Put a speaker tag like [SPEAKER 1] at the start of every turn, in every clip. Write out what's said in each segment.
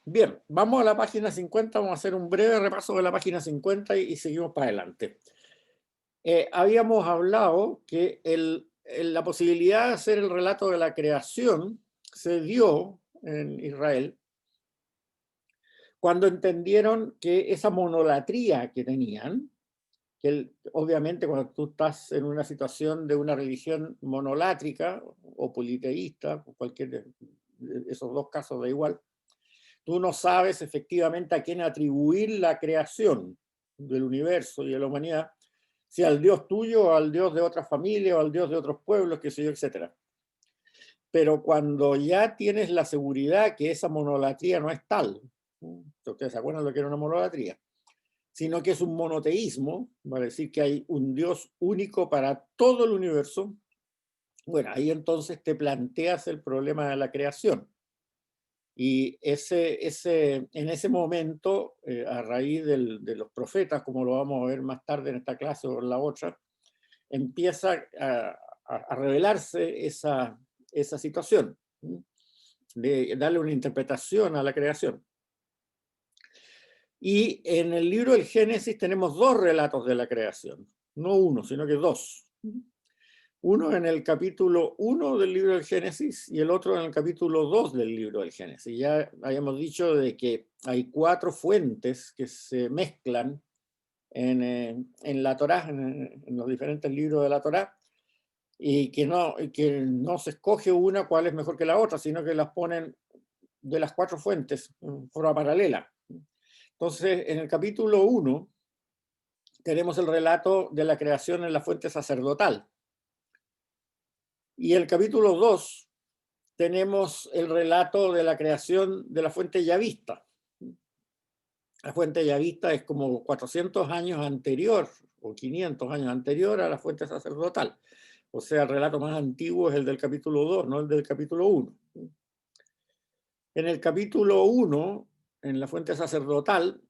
[SPEAKER 1] Bien, vamos a la página 50, vamos a hacer un breve repaso de la página 50 y seguimos para adelante. Habíamos hablado que la posibilidad de hacer el relato de la creación se dio en Israel cuando entendieron que esa monolatría que tenían, obviamente cuando tú estás en una situación de una religión monolátrica o politeísta, o cualquier de esos dos casos da igual, tú no sabes efectivamente a quién atribuir la creación del universo y de la humanidad, si al Dios tuyo o al Dios de otra familia o al Dios de otros pueblos, qué sé yo, etc. Pero cuando ya tienes la seguridad que esa monolatría no es tal, ustedes se acuerdan lo que era una monolatría, sino que es un monoteísmo, va a decir que hay un Dios único para todo el universo, bueno, ahí entonces te planteas el problema de la creación. Y en ese momento, a raíz de los profetas, como lo vamos a ver más tarde en esta clase o en la otra, empieza a revelarse esa situación, de darle una interpretación a la creación. Y en el libro del Génesis tenemos dos relatos de la creación, no uno, sino que dos. Uno en el capítulo 1 del libro del Génesis y el otro en el capítulo 2 del libro del Génesis. Ya habíamos dicho de que hay cuatro fuentes que se mezclan en la Torá, en los diferentes libros de la Torá, y que no se escoge una cuál es mejor que la otra, sino que las ponen de las cuatro fuentes en forma paralela. Entonces, en el capítulo 1 tenemos el relato de la creación en la fuente sacerdotal. Y el capítulo 2 tenemos el relato de la creación de la fuente yavista. La fuente yavista es como 400 años anterior o 500 años anterior a la fuente sacerdotal. O sea, el relato más antiguo es el del capítulo 2, no el del capítulo 1. En el capítulo 1, en la fuente sacerdotal,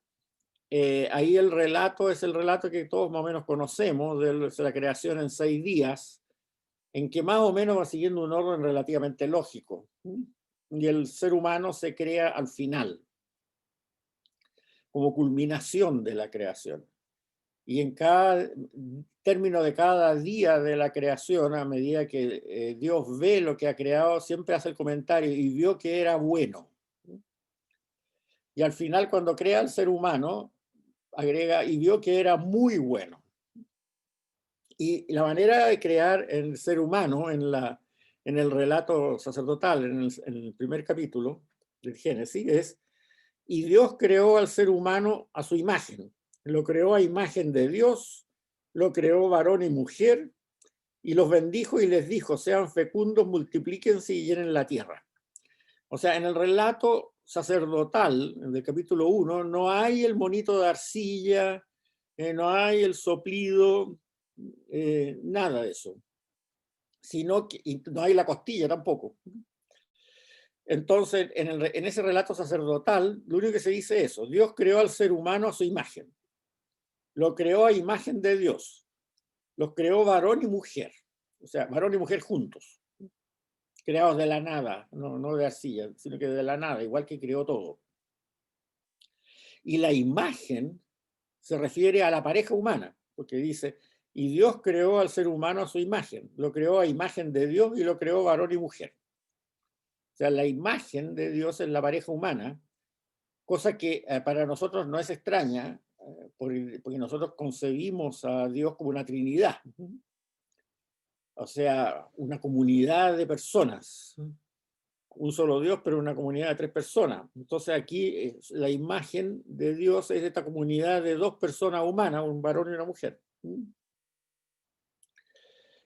[SPEAKER 1] ahí el relato es el relato que todos más o menos conocemos de la creación en 6 días, en que más o menos va siguiendo un orden relativamente lógico. Y el ser humano se crea al final, como culminación de la creación. Y en cada término de cada día de la creación, a medida que Dios ve lo que ha creado, siempre hace el comentario y vio que era bueno. Y al final, cuando crea al ser humano, agrega y vio que era muy bueno. Y la manera de crear el ser humano en el relato sacerdotal, en el primer capítulo del Génesis, es: y Dios creó al ser humano a su imagen. Lo creó a imagen de Dios, lo creó varón y mujer, y los bendijo y les dijo: sean fecundos, multiplíquense y llenen la tierra. O sea, en el relato sacerdotal del capítulo 1 no hay el monito de arcilla, no hay el soplido, nada de eso. Sino que y no hay la costilla tampoco. Entonces, en ese relato sacerdotal, lo único que se dice es eso: Dios creó al ser humano a su imagen. Lo creó a imagen de Dios. Los creó varón y mujer. O sea, varón y mujer juntos. Creados de la nada, no de arcilla, sino que de la nada, igual que creó todo. Y la imagen se refiere a la pareja humana, porque dice: y Dios creó al ser humano a su imagen. Lo creó a imagen de Dios y lo creó varón y mujer. O sea, la imagen de Dios es la pareja humana, cosa que para nosotros no es extraña, porque nosotros concebimos a Dios como una trinidad, o sea, una comunidad de personas, un solo Dios, pero una comunidad de 3 personas. Entonces aquí la imagen de Dios es esta comunidad de 2 personas humanas, un varón y una mujer.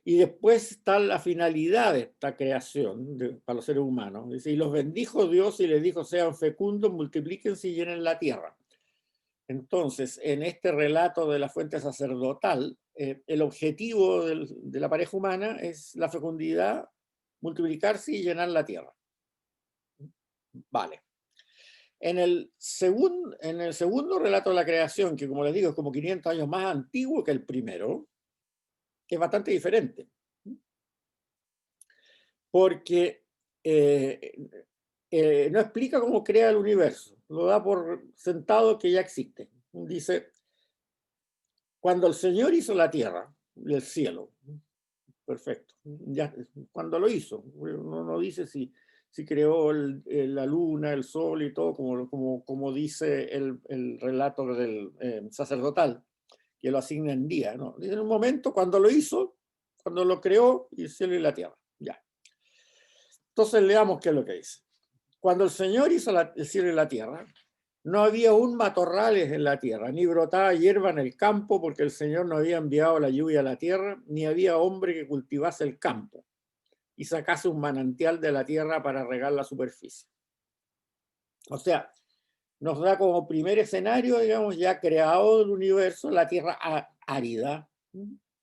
[SPEAKER 1] Y después está la finalidad de esta creación para los seres humanos. Dice: y los bendijo Dios y les dijo: sean fecundos, multiplíquense y llenen la tierra. Entonces, en este relato de la fuente sacerdotal, el objetivo de la pareja humana es la fecundidad, multiplicarse y llenar la tierra. Vale. En el segundo relato de la creación, que como les digo es como 500 años más antiguo que el primero, que es bastante diferente. Porque no explica cómo crea el universo, lo da por sentado que ya existe. Dice, cuando el Señor hizo la tierra y el cielo, perfecto, ya, cuando lo hizo, no dice si creó la luna, el sol y todo, como dice el relato del sacerdotal, que lo asigna en día, ¿no? Dice en un momento, cuando lo hizo, cuando lo creó, y el cielo y la tierra, ya. Entonces leamos qué es lo que dice. Cuando el Señor hizo el cielo y la tierra, no había aún matorrales en la tierra, ni brotaba hierba en el campo, porque el Señor no había enviado la lluvia a la tierra, ni había hombre que cultivase el campo y sacase un manantial de la tierra para regar la superficie. O sea, nos da como primer escenario, digamos, ya creado el universo, la tierra árida,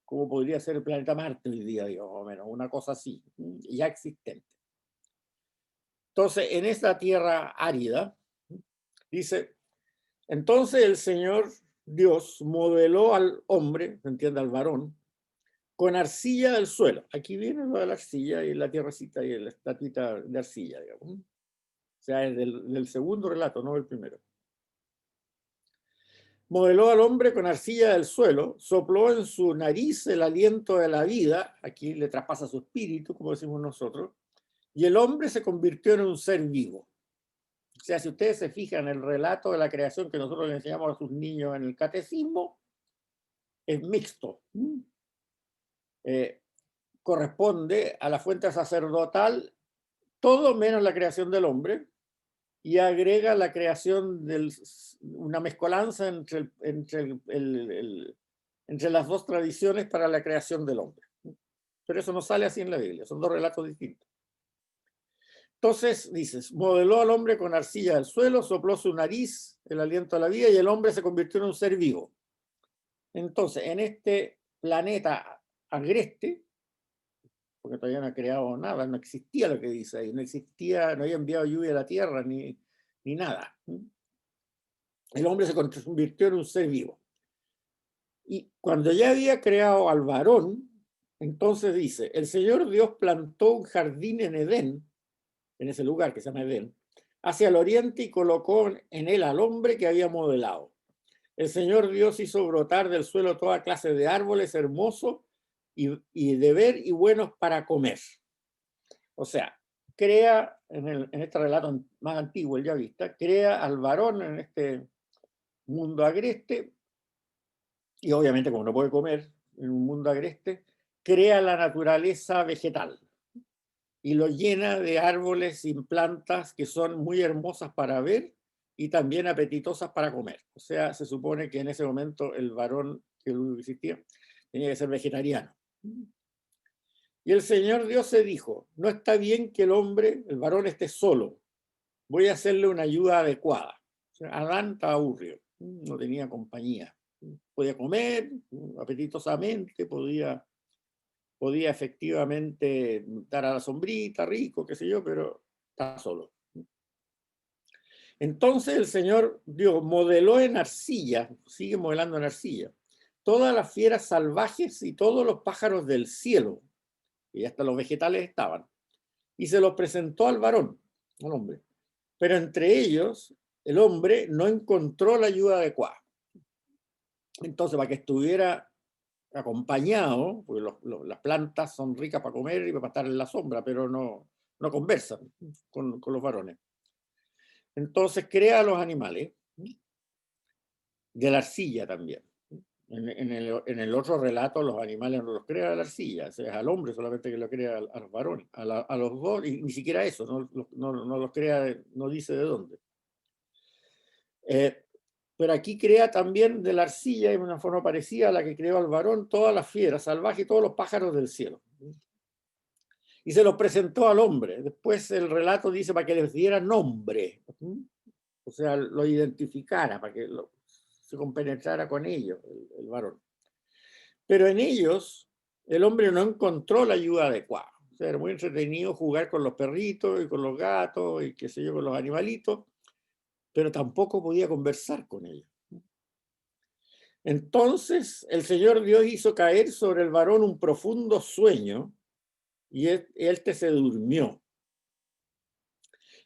[SPEAKER 1] como podría ser el planeta Marte hoy día, digamos, o menos, una cosa así, ya existente. Entonces, en esta tierra árida, dice, entonces el Señor Dios modeló al hombre, ¿se entiende? Al varón, con arcilla del suelo. Aquí viene lo de la arcilla y la tierracita y la estatuita de arcilla, digamos. O sea, es del segundo relato, no del primero. Modeló al hombre con arcilla del suelo, sopló en su nariz el aliento de la vida, aquí le traspasa su espíritu, como decimos nosotros, y el hombre se convirtió en un ser vivo. O sea, si ustedes se fijan en el relato de la creación que nosotros le enseñamos a sus niños en el catecismo, es mixto. Corresponde a la fuente sacerdotal todo menos la creación del hombre, y agrega la creación de una mezcolanza entre las dos tradiciones para la creación del hombre. Pero eso no sale así en la Biblia, son dos relatos distintos. Entonces, dices, modeló al hombre con arcilla del suelo, sopló su nariz, el aliento a la vida, y el hombre se convirtió en un ser vivo. Entonces, en este planeta agreste, porque todavía no ha creado nada, no existía lo que dice ahí, no existía, no había enviado lluvia a la tierra, ni nada. El hombre se convirtió en un ser vivo. Y cuando ya había creado al varón, entonces dice, el Señor Dios plantó un jardín en Edén, en ese lugar que se llama Edén, hacia el oriente, y colocó en él al hombre que había modelado. El Señor Dios hizo brotar del suelo toda clase de árboles hermosos y de ver y buenos para comer. O sea, crea, en este relato más antiguo, el Yavista, crea al varón en este mundo agreste, y obviamente como no puede comer en un mundo agreste, crea la naturaleza vegetal y lo llena de árboles y plantas que son muy hermosas para ver y también apetitosas para comer. O sea, se supone que en ese momento el varón que existía tenía que ser vegetariano. Y el Señor Dios se dijo, no está bien que el hombre, el varón, esté solo. Voy a hacerle una ayuda adecuada. O sea, Adán estaba aburrido, no tenía compañía. Podía comer apetitosamente, podía efectivamente dar a la sombrita, rico, qué sé yo, pero estaba solo. Entonces el Señor Dios modeló en arcilla, sigue modelando en arcilla, todas las fieras salvajes y todos los pájaros del cielo, y hasta los vegetales estaban, y se los presentó al varón, al hombre. Pero entre ellos, el hombre no encontró la ayuda adecuada. Entonces, para que estuviera acompañado, porque las plantas son ricas para comer y para estar en la sombra, pero no conversan con los varones. Entonces crea a los animales, de la arcilla también. En el otro relato los animales no los crea de la arcilla, es al hombre solamente que lo crea a los varones, a los dos, y ni siquiera eso, no los crea, no dice de dónde. Pero aquí crea también de la arcilla, de una forma parecida a la que creó al varón, todas las fieras salvajes y todos los pájaros del cielo. Y se los presentó al hombre. Después el relato dice para que les diera nombre, o sea, lo identificara, para que se compenetrara con ellos, el varón. Pero en ellos el hombre no encontró la ayuda adecuada. O sea, era muy entretenido jugar con los perritos y con los gatos y qué sé yo, con los animalitos, pero tampoco podía conversar con ellos. Entonces el Señor Dios hizo caer sobre el varón un profundo sueño y él se durmió.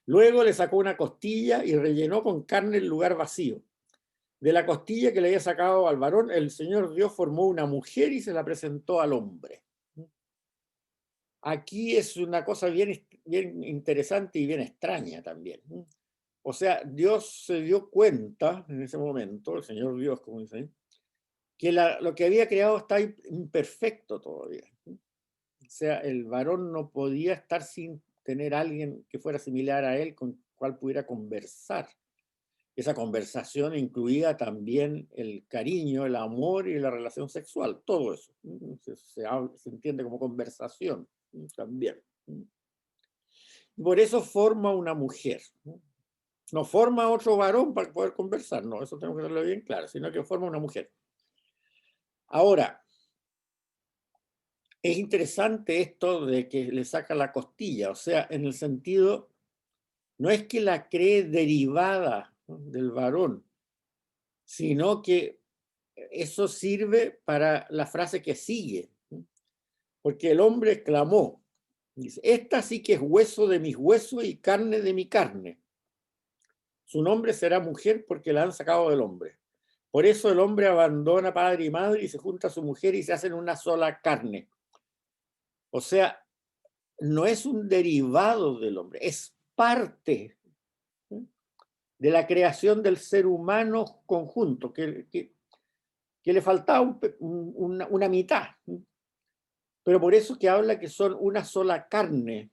[SPEAKER 1] Luego le sacó una costilla y rellenó con carne el lugar vacío. De la costilla que le había sacado al varón, el Señor Dios formó una mujer y se la presentó al hombre. Aquí es una cosa bien, bien interesante y bien extraña también. O sea, Dios se dio cuenta en ese momento, el Señor Dios, como dicen, que lo que había creado está imperfecto todavía. O sea, el varón no podía estar sin tener a alguien que fuera similar a él, con cual pudiera conversar. Esa conversación incluía también el cariño, el amor y la relación sexual, todo eso. Se entiende como conversación también. Por eso forma una mujer. No forma otro varón para poder conversar, no, eso tenemos que tenerlo bien claro, sino que forma una mujer. Ahora, es interesante esto de que le saca la costilla, o sea, en el sentido, no es que la cree derivada, ¿no?, del varón, sino que eso sirve para la frase que sigue, ¿no? Porque el hombre exclamó, dice, esta sí que es hueso de mis huesos y carne de mi carne. Su nombre será mujer porque la han sacado del hombre. Por eso el hombre abandona padre y madre y se junta a su mujer y se hacen una sola carne. O sea, no es un derivado del hombre, es parte de la creación del ser humano conjunto, que le faltaba una mitad. Pero por eso que habla que son una sola carne,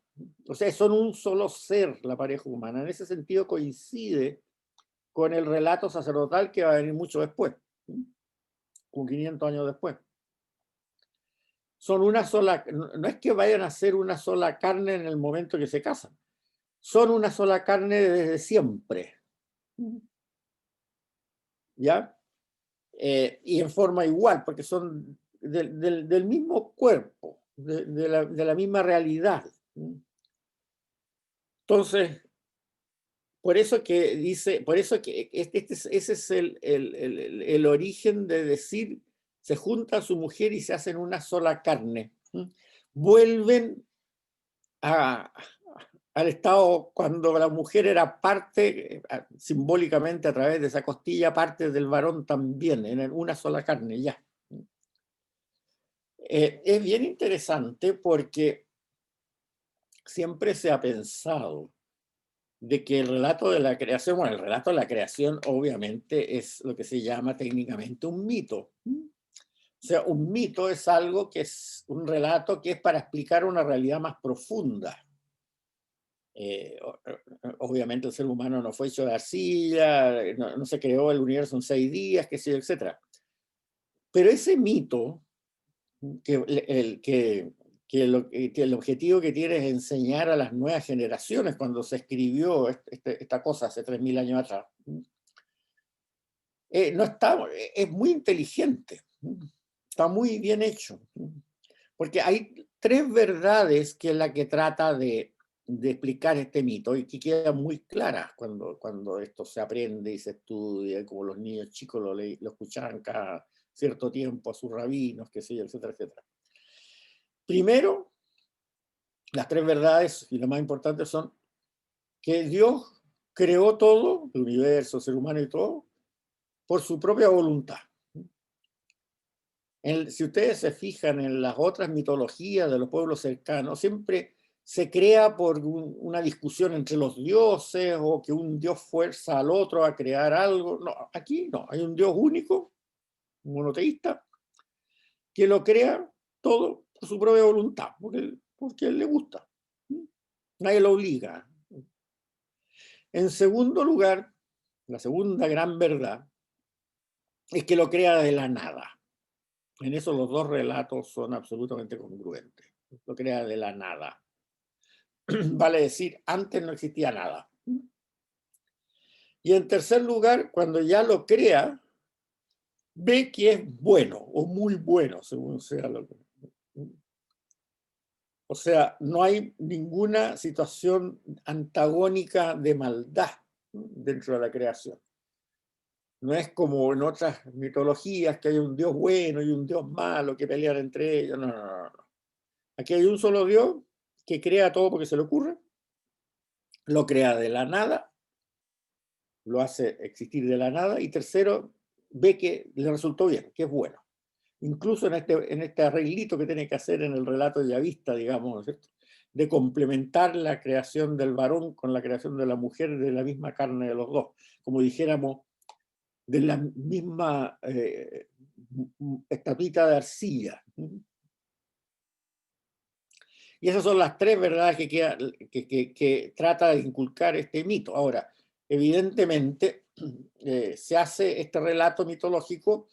[SPEAKER 1] o sea, son un solo ser la pareja humana. En ese sentido coincide con el relato sacerdotal que va a venir mucho después, con 500 años después. Son una sola, no es que vayan a ser una sola carne en el momento que se casan, son una sola carne desde siempre. ¿Ya? Y en forma igual, porque son del mismo cuerpo, de la misma realidad. Entonces, por eso que dice, por eso que ese es el origen de decir, se junta a su mujer y se hacen una sola carne. Vuelven al estado cuando la mujer era parte, simbólicamente a través de esa costilla, parte del varón también, en una sola carne ya. Es bien interesante porque siempre se ha pensado de que el relato de la creación, bueno, el relato de la creación obviamente es lo que se llama técnicamente un mito. O sea, un mito es algo que es un relato que es para explicar una realidad más profunda. Obviamente el ser humano no fue hecho de arcilla, no se creó el universo en 6 días, qué sé yo, etc. Pero ese mito, que el objetivo que tiene es enseñar a las nuevas generaciones cuando se escribió esta cosa hace 3000 años atrás, no está, es muy inteligente, está muy bien hecho, porque hay 3 verdades que es la que trata de explicar este mito y que queda muy clara cuando esto se aprende y se estudia, como los niños chicos lo escuchaban cada cierto tiempo a sus rabinos, qué sé yo, etcétera, etcétera. Primero, las 3 verdades, y las más importantes, son que Dios creó todo, el universo, el ser humano y todo, por su propia voluntad. Si ustedes se fijan en las otras mitologías de los pueblos cercanos, siempre se crea por una discusión entre los dioses o que un dios fuerza al otro a crear algo. No, aquí no, hay un Dios único, monoteísta, que lo crea todo por su propia voluntad, porque él le gusta. Nadie lo obliga. En segundo lugar, la segunda gran verdad es que lo crea de la nada. En eso los 2 relatos son absolutamente congruentes. Lo crea de la nada. Vale decir, antes no existía nada. Y en tercer lugar, cuando ya lo crea, ve que es bueno o muy bueno, según sea lo que... O sea, no hay ninguna situación antagónica de maldad dentro de la creación. No es como en otras mitologías que hay un Dios bueno y un Dios malo que pelean entre ellos. No, no, no, no. Aquí hay un solo Dios que crea todo porque se le ocurre lo crea de la nada, lo hace existir de la nada, y tercero, ve que le resultó bien, que es bueno. Incluso en este arreglito que tiene que hacer en el relato de Yavista, digamos, ¿no es cierto?, de complementar la creación del varón con la creación de la mujer de la misma carne de los dos, como dijéramos, de la misma estatuita de arcilla. Y esas son las tres verdades que trata de inculcar este mito. Ahora, evidentemente, se hace este relato mitológico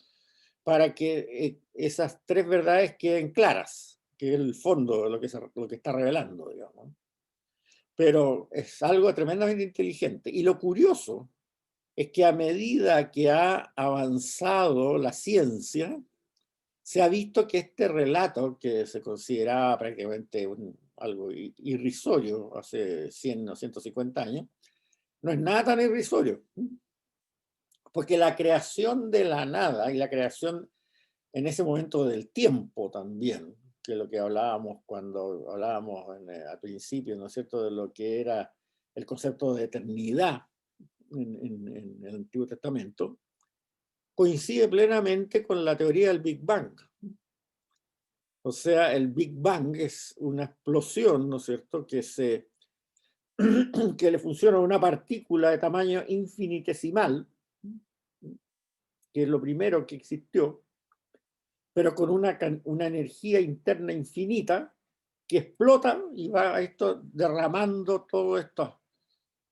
[SPEAKER 1] para que esas tres verdades queden claras, que es el fondo de lo que está revelando, digamos. Pero es algo tremendamente inteligente. Y lo curioso es que a medida que ha avanzado la ciencia, se ha visto que este relato, que se consideraba prácticamente algo irrisorio hace 100 o 150 años, no es nada tan irrisorio, porque la creación de la nada y la creación en ese momento del tiempo también, que es lo que hablábamos cuando hablábamos al principio, ¿no es cierto?, de lo que era el concepto de eternidad en el Antiguo Testamento, coincide plenamente con la teoría del Big Bang. O sea, el Big Bang es una explosión, ¿no es cierto?, que le funciona a una partícula de tamaño infinitesimal, que es lo primero que existió, pero con una energía interna infinita que explota y va esto derramando toda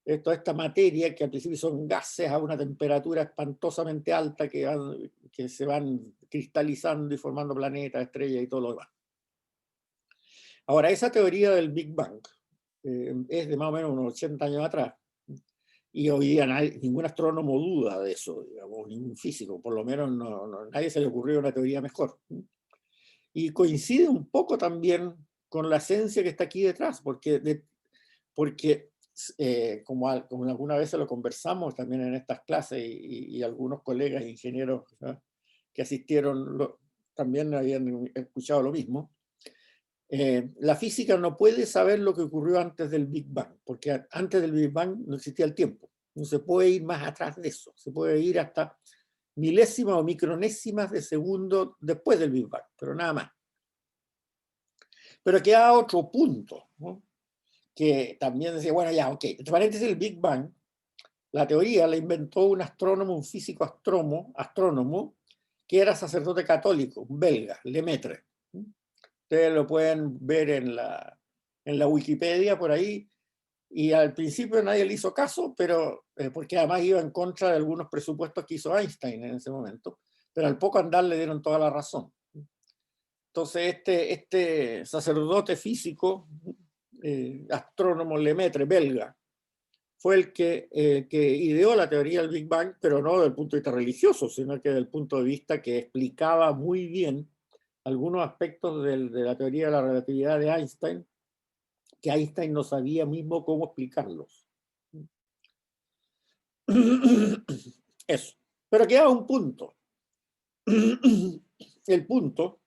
[SPEAKER 1] esta materia que al principio son gases a una temperatura espantosamente alta que se van cristalizando y formando planetas, estrellas y todo lo demás. Ahora, esa teoría del Big Bang es de más o menos unos 80 años atrás, y hoy día ningún astrónomo duda de eso, digamos, ningún físico, por lo menos nadie se le ocurrió una teoría mejor. Y coincide un poco también con la esencia que está aquí detrás, porque como alguna vez lo conversamos también en estas clases, y algunos colegas ingenieros, ¿sabes?, que asistieron también habían escuchado lo mismo. La física no puede saber lo que ocurrió antes del Big Bang, porque antes del Big Bang no existía el tiempo. No se puede ir más atrás de eso, se puede ir hasta milésimas o micronésimas de segundo después del Big Bang, pero nada más. Pero queda otro punto, ¿no?, que también decía, bueno, ya, ok, entre paréntesis, el Big Bang, la teoría la inventó un astrónomo, un físico astrónomo, que era sacerdote católico, un belga, Lemaitre. Ustedes lo pueden ver en la Wikipedia por ahí, y al principio nadie le hizo caso, pero porque además iba en contra de algunos presupuestos que hizo Einstein en ese momento, pero al poco andar le dieron toda la razón. Entonces este sacerdote físico, astrónomo Lemaitre, belga, fue el que ideó la teoría del Big Bang, pero no desde el punto de vista religioso, sino que desde el punto de vista que explicaba muy bien algunos aspectos de la teoría de la relatividad de Einstein, que Einstein no sabía mismo cómo explicarlos. Eso. Pero queda un punto. El punto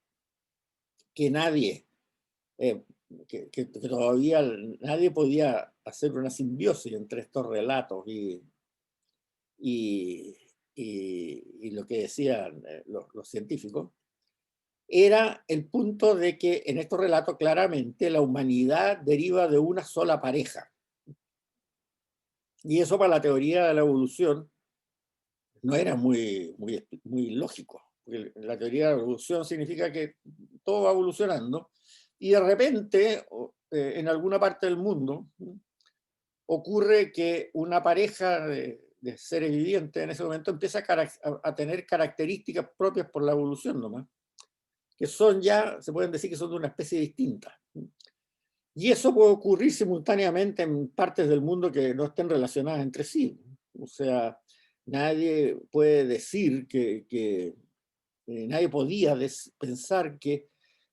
[SPEAKER 1] que nadie, que todavía nadie podía hacer una simbiosis entre estos relatos y lo que decían los científicos, era el punto de que en estos relatos claramente la humanidad deriva de una sola pareja. Y eso para la teoría de la evolución no era muy lógico, porque la teoría de la evolución significa que todo va evolucionando y de repente en alguna parte del mundo ocurre que una pareja de seres vivientes en ese momento empieza a tener características propias por la evolución nomás, que son ya, se pueden decir que son de una especie distinta. Y eso puede ocurrir simultáneamente en partes del mundo que no estén relacionadas entre sí. O sea, nadie puede decir nadie podía pensar que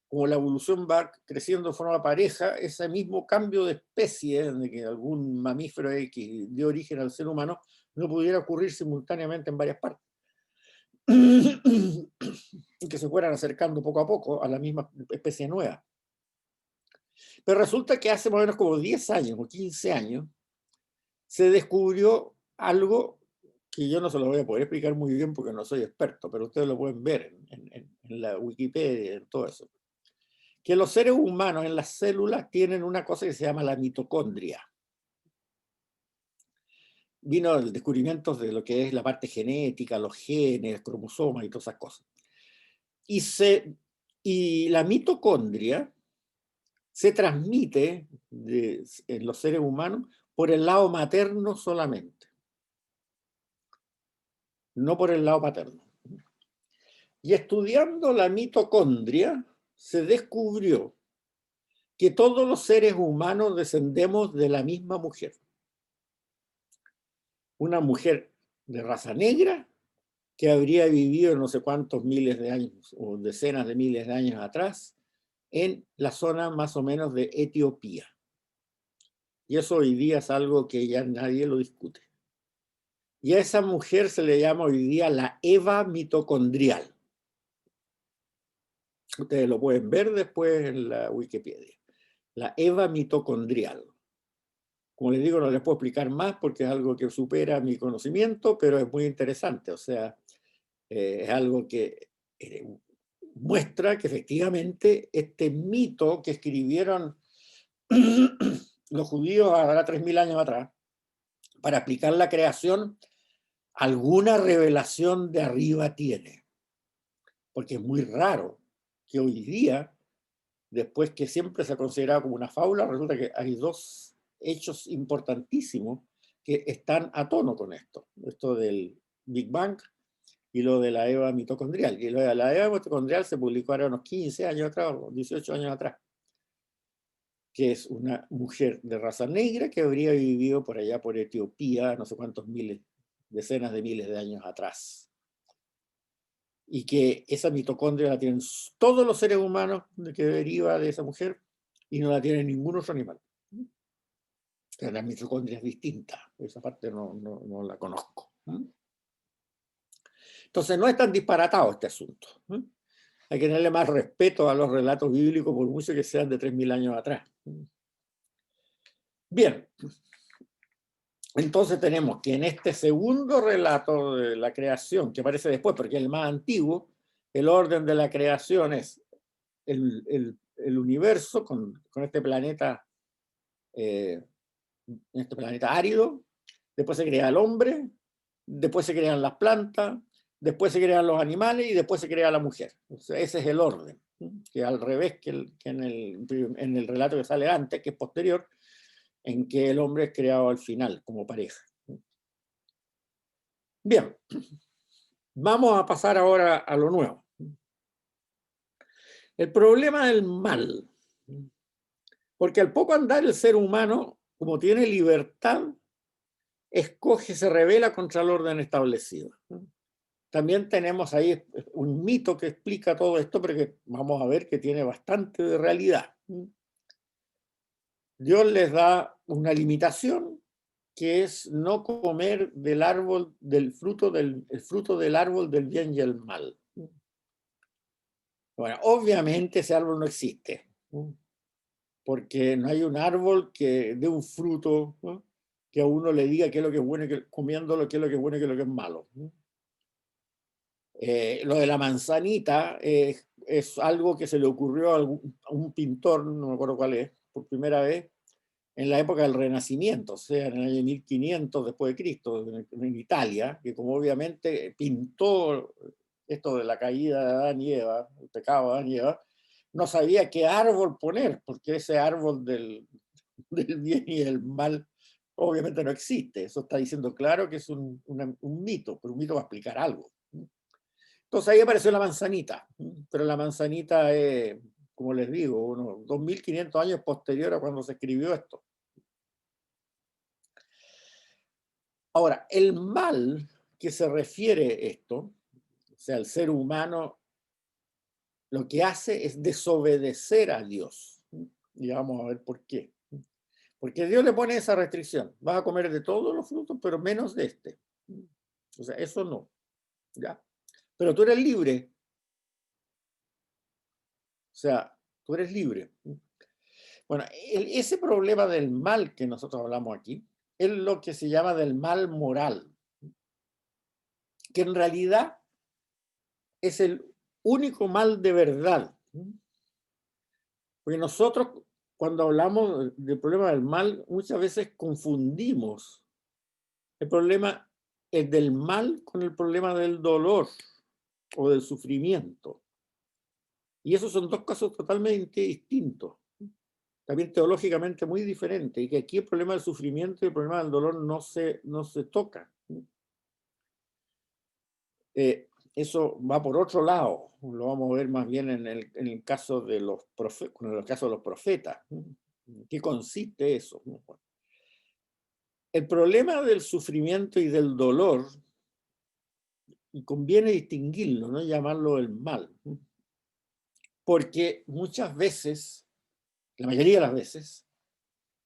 [SPEAKER 1] como la evolución va creciendo de forma pareja, ese mismo cambio de especie, de que algún mamífero X dio origen al ser humano, no pudiera ocurrir simultáneamente en varias partes. Y que se fueran acercando poco a poco a la misma especie nueva. Pero resulta que hace más o menos como 10 años o 15 años, se descubrió algo que yo no se lo voy a poder explicar muy bien porque no soy experto, pero ustedes lo pueden ver en la Wikipedia, en todo eso. Que los seres humanos en las células tienen una cosa que se llama la mitocondria. Vino el descubrimiento de lo que es la parte genética, los genes, cromosomas y todas esas cosas. Y la mitocondria se transmite en los seres humanos por el lado materno solamente, no por el lado paterno. Y estudiando la mitocondria, se descubrió que todos los seres humanos descendemos de la misma mujer. Una mujer de raza negra que habría vivido no sé cuántos miles de años o decenas de miles de años atrás en la zona más o menos de Etiopía. Y eso hoy día es algo que ya nadie lo discute. Y a esa mujer se le llama hoy día la Eva mitocondrial. Ustedes lo pueden ver después en la Wikipedia. La Eva mitocondrial. Como les digo, no les puedo explicar más porque es algo que supera mi conocimiento, pero es muy interesante. O sea, es algo que muestra que efectivamente este mito que escribieron los judíos ahora 3000 años atrás para explicar la creación, alguna revelación de arriba tiene. Porque es muy raro que hoy día, después que siempre se ha considerado como una fábula, resulta que hay dos hechos importantísimos que están a tono con esto. Esto del Big Bang y lo de la Eva mitocondrial. Y lo de la Eva mitocondrial se publicó ahora unos 15 años atrás, o 18 años atrás, que es una mujer de raza negra que habría vivido por allá por Etiopía, no sé cuántos miles, decenas de miles de años atrás. Y que esa mitocondria la tienen todos los seres humanos que deriva de esa mujer y no la tiene ningún otro animal. La mitocondria es distinta, esa parte no la conozco. Entonces no es tan disparatado este asunto. Hay que tenerle más respeto a los relatos bíblicos por mucho que sean de 3000 años atrás. Bien, entonces tenemos que en este segundo relato de la creación, que aparece después porque es el más antiguo, el orden de la creación es el universo con este planeta árido, después se crea el hombre, después se crean las plantas, después se crean los animales y después se crea la mujer. O sea, ese es el orden, que al revés que en el relato que sale antes, que es posterior, en que el hombre es creado al final como pareja. Bien, vamos a pasar ahora a lo nuevo. El problema del mal, porque al poco andar el ser humano, como tiene libertad, escoge, se rebela contra el orden establecido. También tenemos ahí un mito que explica todo esto, pero que vamos a ver que tiene bastante de realidad. Dios les da una limitación que es no comer del árbol, el fruto del árbol del bien y el mal. Bueno, obviamente ese árbol no existe, porque no hay un árbol que dé un fruto, ¿no?, que a uno le diga qué es lo que es bueno, comiéndolo, qué es lo que es bueno y qué es lo que es malo. Lo de la manzanita es algo que se le ocurrió a un pintor, no me acuerdo cuál es, por primera vez, en la época del Renacimiento, o sea, en el año 1500 después de Cristo, en Italia, que como obviamente pintó esto de la caída de Adán y Eva, el pecado de Adán y Eva, no sabía qué árbol poner, porque ese árbol del bien y del mal obviamente no existe. Eso está diciendo claro que es un mito, pero un mito va a explicar algo. Entonces ahí apareció la manzanita, pero la manzanita es, como les digo, unos 2500 años posterior a cuando se escribió esto. Ahora, el mal que se refiere esto, o sea, el ser humano, lo que hace es desobedecer a Dios. Y vamos a ver por qué. Porque Dios le pone esa restricción. Vas a comer de todos los frutos, pero menos de este. O sea, eso no. ¿Ya? Pero tú eres libre. O sea, tú eres libre. Bueno, ese problema del mal que nosotros hablamos aquí es lo que se llama del mal moral, que en realidad es el único mal de verdad. Porque nosotros, cuando hablamos del problema del mal, muchas veces confundimos el problema del mal con el problema del dolor o del sufrimiento. Y esos son dos casos totalmente distintos, también teológicamente muy diferentes, y que aquí el problema del sufrimiento y el problema del dolor no se tocan. Eso va por otro lado, lo vamos a ver más bien en el caso de los profetas. ¿En qué consiste eso? El problema del sufrimiento y del dolor, y conviene distinguirlo, no llamarlo el mal, porque muchas veces, la mayoría de las veces,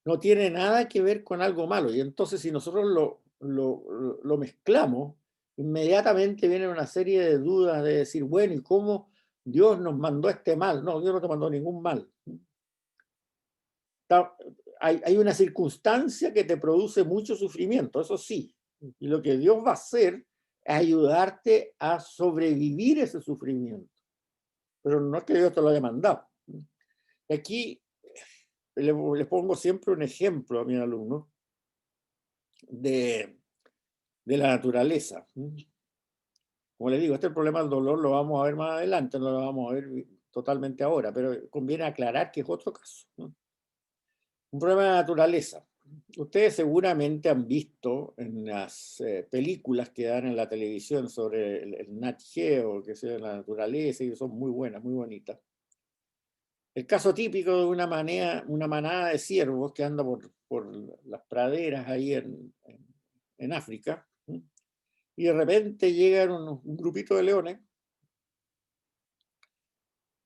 [SPEAKER 1] no tiene nada que ver con algo malo, y entonces si nosotros lo mezclamos, inmediatamente viene una serie de dudas de decir, bueno, ¿y cómo Dios nos mandó este mal? No, Dios no te mandó ningún mal. Hay una circunstancia que te produce mucho sufrimiento, eso sí, y lo que Dios va a hacer es ayudarte a sobrevivir ese sufrimiento, pero no es que Dios te lo haya mandado. Aquí les pongo siempre un ejemplo a mis alumnos de la naturaleza. Como les digo, este problema del dolor lo vamos a ver más adelante, no lo vamos a ver totalmente ahora, pero conviene aclarar que es otro caso. Un problema de naturaleza. Ustedes seguramente han visto en las películas que dan en la televisión sobre el Nat Geo, que sea la naturaleza, y son muy buenas, muy bonitas. El caso típico de una manada de ciervos que anda por las praderas ahí en África, y de repente llegan un grupito de leones,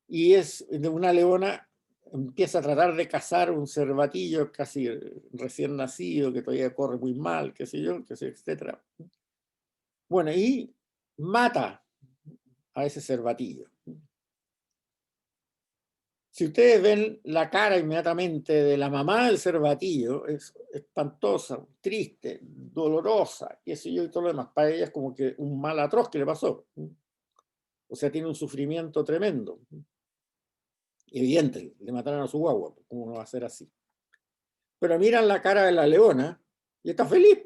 [SPEAKER 1] y es de una leona empieza a tratar de cazar un cervatillo casi recién nacido, que todavía corre muy mal, qué sé yo, etc. Bueno, y mata a ese cervatillo. Si ustedes ven la cara inmediatamente de la mamá del cervatillo, es espantosa, triste, dolorosa, qué sé yo, y todo lo demás. Para ella es como que un mal atroz que le pasó. O sea, tiene un sufrimiento tremendo. Evidente, le mataron a su guagua, ¿cómo no va a ser así? Pero miran la cara de la leona y está feliz.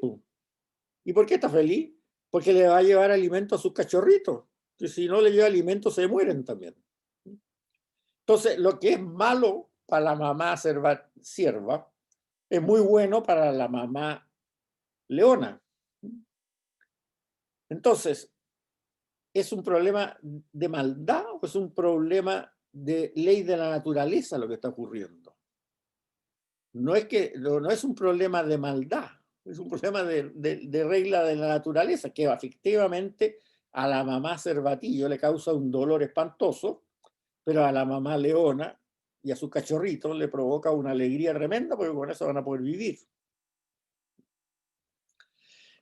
[SPEAKER 1] ¿Y por qué está feliz? Porque le va a llevar alimento a sus cachorritos, que si no le lleva alimento se mueren también. Entonces, lo que es malo para la mamá sierva es muy bueno para la mamá leona. Entonces, ¿es un problema de maldad o es un problema de ley de la naturaleza lo que está ocurriendo? No es un problema de maldad, es un problema de regla de la naturaleza, que efectivamente a la mamá cervatillo le causa un dolor espantoso, pero a la mamá leona y a sus cachorritos le provoca una alegría tremenda porque con eso van a poder vivir.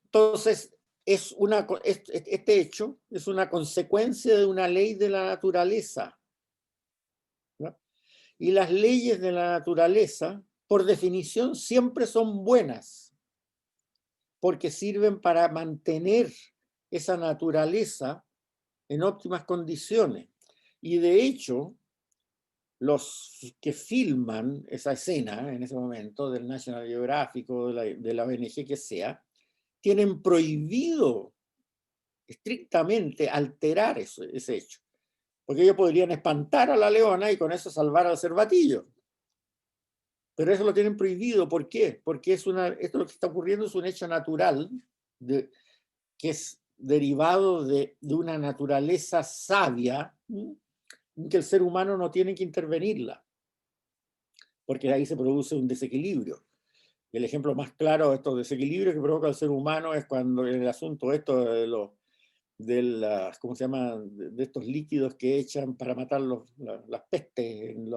[SPEAKER 1] Entonces, este hecho es una consecuencia de una ley de la naturaleza, ¿no? Y las leyes de la naturaleza, por definición, siempre son buenas, porque sirven para mantener esa naturaleza en óptimas condiciones. Y de hecho, los que filman esa escena en ese momento, del National Geographic o de la ONG que sea, tienen prohibido estrictamente alterar ese hecho. Porque ellos podrían espantar a la leona y con eso salvar al cervatillo. Pero eso lo tienen prohibido. ¿Por qué? Porque esto lo que está ocurriendo es un hecho natural que es derivado de una naturaleza sabia, en que el ser humano no tiene que intervenirla, porque ahí se produce un desequilibrio. El ejemplo más claro de estos desequilibrios que provoca el ser humano es cuando en el asunto esto ¿cómo se llama? De estos líquidos que echan para matar las pestes en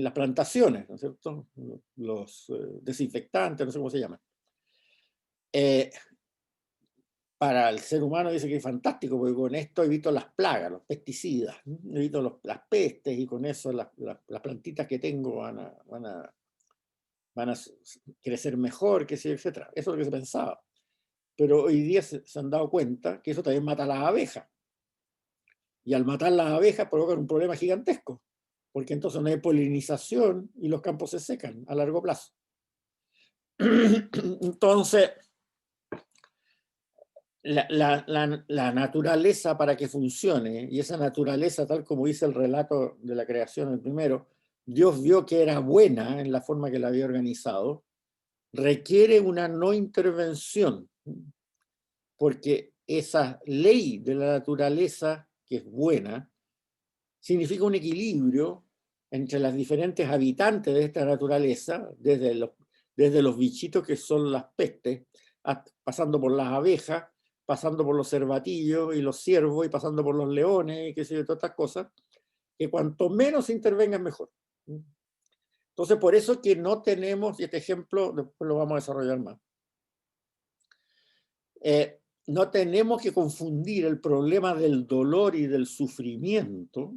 [SPEAKER 1] las plantaciones, ¿no es cierto? Los desinfectantes, no sé cómo se llaman. Para el ser humano dice que es fantástico, porque con esto evito las plagas, los pesticidas, evito las pestes, y con eso las plantitas que tengo van a van a crecer mejor, que sí, etc. Eso es lo que se pensaba. Pero hoy día se han dado cuenta que eso también mata a las abejas. Y al matar las abejas provocan un problema gigantesco, porque entonces no hay polinización y los campos se secan a largo plazo. Entonces, la naturaleza para que funcione, y esa naturaleza, tal como dice el relato de la creación, el primero, Dios vio que era buena en la forma que la había organizado, requiere una no intervención, porque esa ley de la naturaleza, que es buena, significa un equilibrio entre las diferentes habitantes de esta naturaleza, desde los bichitos que son las pestes, pasando por las abejas, pasando por los cervatillos y los ciervos, y pasando por los leones, y qué sé yo, todas estas cosas, que cuanto menos intervengan, mejor. Entonces, por eso que no tenemos, y este ejemplo después lo vamos a desarrollar más, no tenemos que confundir el problema del dolor y del sufrimiento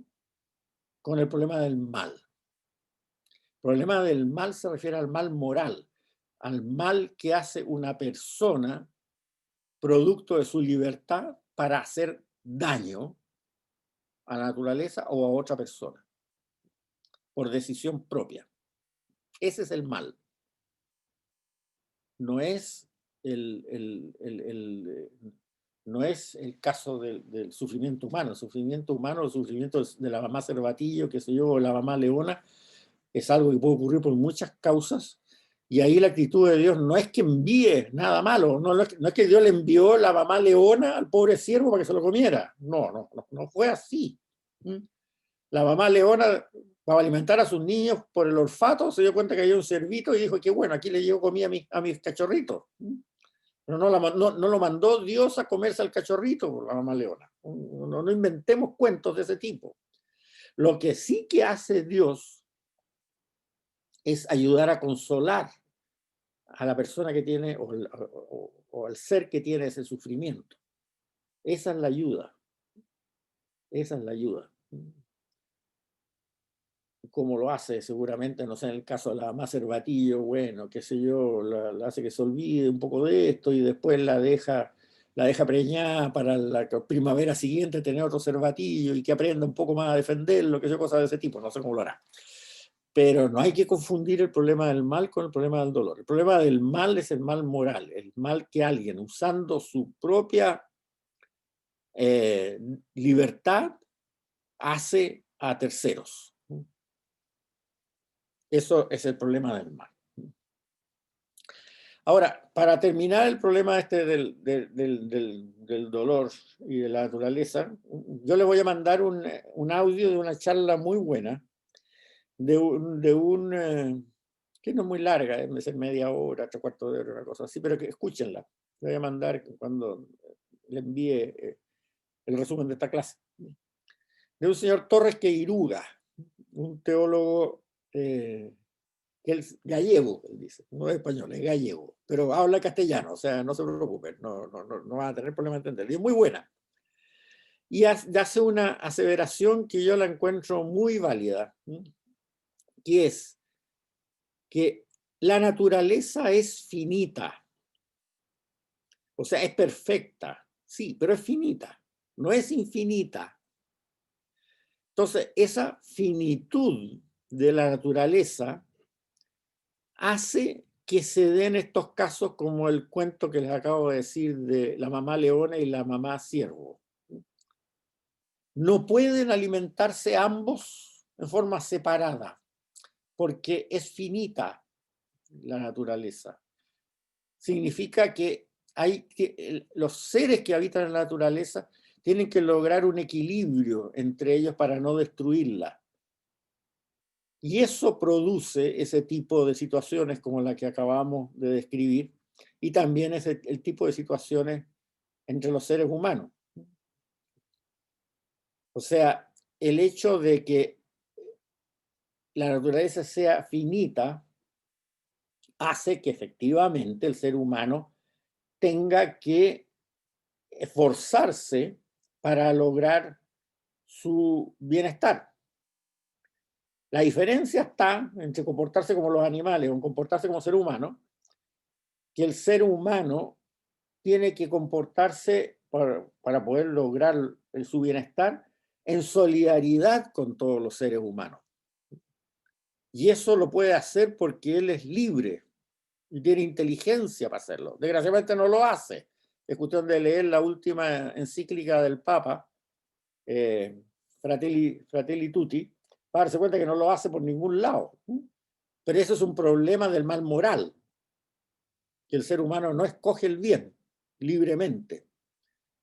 [SPEAKER 1] con el problema del mal. El problema del mal se refiere al mal moral, al mal que hace una persona producto de su libertad para hacer daño a la naturaleza o a otra persona, por decisión propia. Ese es el mal. No es no es el caso del sufrimiento humano. El sufrimiento humano, el sufrimiento de la mamá Cervatillo, que sé yo, o la mamá Leona, es algo que puede ocurrir por muchas causas, y ahí la actitud de Dios no es que envíe nada malo, no es que Dios le envió la mamá leona al pobre ciervo para que se lo comiera, no fue así. La mamá leona, para alimentar a sus niños por el olfato, se dio cuenta que había un ciervito y dijo, qué bueno, aquí le llevo comida a mis cachorritos. Pero no lo mandó Dios a comerse al cachorrito, la mamá leona. No inventemos cuentos de ese tipo. Lo que sí que hace Dios es ayudar a consolar a la persona que tiene o al ser que tiene ese sufrimiento. Esa es la ayuda. Esa es la ayuda. Como lo hace seguramente, no sé, en el caso de la mamá Cervatillo, bueno, qué sé yo, la hace que se olvide un poco de esto y después la deja preñada para la primavera siguiente tener otro cervatillo y que aprenda un poco más a defenderlo, que sé, cosas de ese tipo, no sé cómo lo hará. Pero no hay que confundir el problema del mal con el problema del dolor. El problema del mal es el mal moral, el mal que alguien, usando su propia libertad, hace a terceros. Eso es el problema del mal. Ahora, para terminar el problema este del dolor y de la naturaleza, yo le voy a mandar un audio de una charla muy buena que no es muy larga, debe ser media hora, 3/4 de hora, una cosa así, pero que escúchenla. Le voy a mandar cuando le envíe el resumen de esta clase. De un señor Torres Queiruga, un teólogo que es gallego, él dice, no es español, es gallego, pero habla castellano, o sea, no se preocupen, no van a tener problema de entender. Y es muy buena. Y hace una aseveración que yo la encuentro muy válida, que es que la naturaleza es finita, o sea, es perfecta, sí, pero es finita, no es infinita. Entonces, esa finitud de la naturaleza hace que se den estos casos como el cuento que les acabo de decir de la mamá leona y la mamá ciervo. No pueden alimentarse ambos en forma separada, porque es finita la naturaleza. Significa que los seres que habitan en la naturaleza tienen que lograr un equilibrio entre ellos para no destruirla. Y eso produce ese tipo de situaciones como la que acabamos de describir, y también es el tipo de situaciones entre los seres humanos. O sea, el hecho de que la naturaleza sea finita hace que efectivamente el ser humano tenga que esforzarse para lograr su bienestar. La diferencia está entre comportarse como los animales o comportarse como ser humano, que el ser humano tiene que comportarse para poder lograr su bienestar en solidaridad con todos los seres humanos. Y eso lo puede hacer porque él es libre y tiene inteligencia para hacerlo. Desgraciadamente no lo hace. Es cuestión de leer la última encíclica del Papa, Fratelli Tutti, para darse cuenta que no lo hace por ningún lado. Pero eso es un problema del mal moral, que el ser humano no escoge el bien libremente.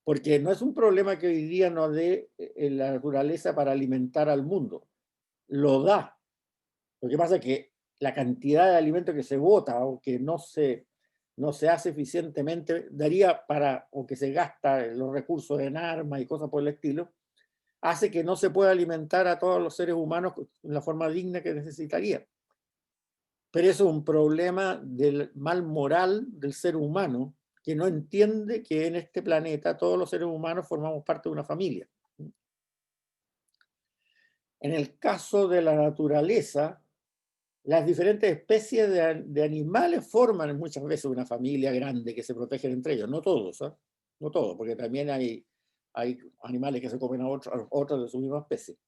[SPEAKER 1] Porque no es un problema que hoy día nos dé la naturaleza para alimentar al mundo. Lo da. Lo que pasa es que la cantidad de alimento que se bota o que no se hace eficientemente, daría para, o que se gasta los recursos en armas y cosas por el estilo, hace que no se pueda alimentar a todos los seres humanos en la forma digna que necesitaría. Pero eso es un problema del mal moral del ser humano, que no entiende que en este planeta todos los seres humanos formamos parte de una familia. En el caso de la naturaleza, las diferentes especies de animales forman muchas veces una familia grande que se protegen entre ellos. No todos, ¿eh? No todos, porque también hay animales que se comen a otros de su misma especie.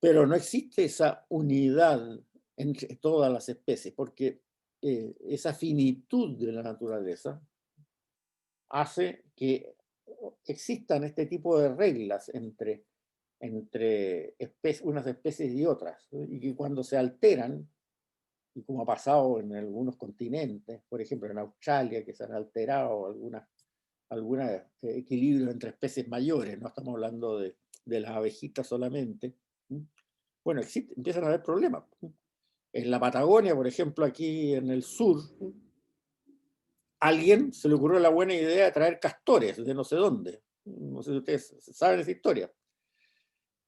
[SPEAKER 1] Pero no existe esa unidad entre todas las especies, porque esa finitud de la naturaleza hace que existan este tipo de reglas entre unas especies y otras, ¿no? Y que cuando se alteran, y como ha pasado en algunos continentes, por ejemplo en Australia, que se han alterado algunos equilibrios entre especies mayores, no estamos hablando de las abejitas solamente, bueno, empiezan a haber problemas. En la Patagonia, por ejemplo, aquí en el sur, alguien se le ocurrió la buena idea de traer castores de no sé dónde. No sé si ustedes saben esa historia.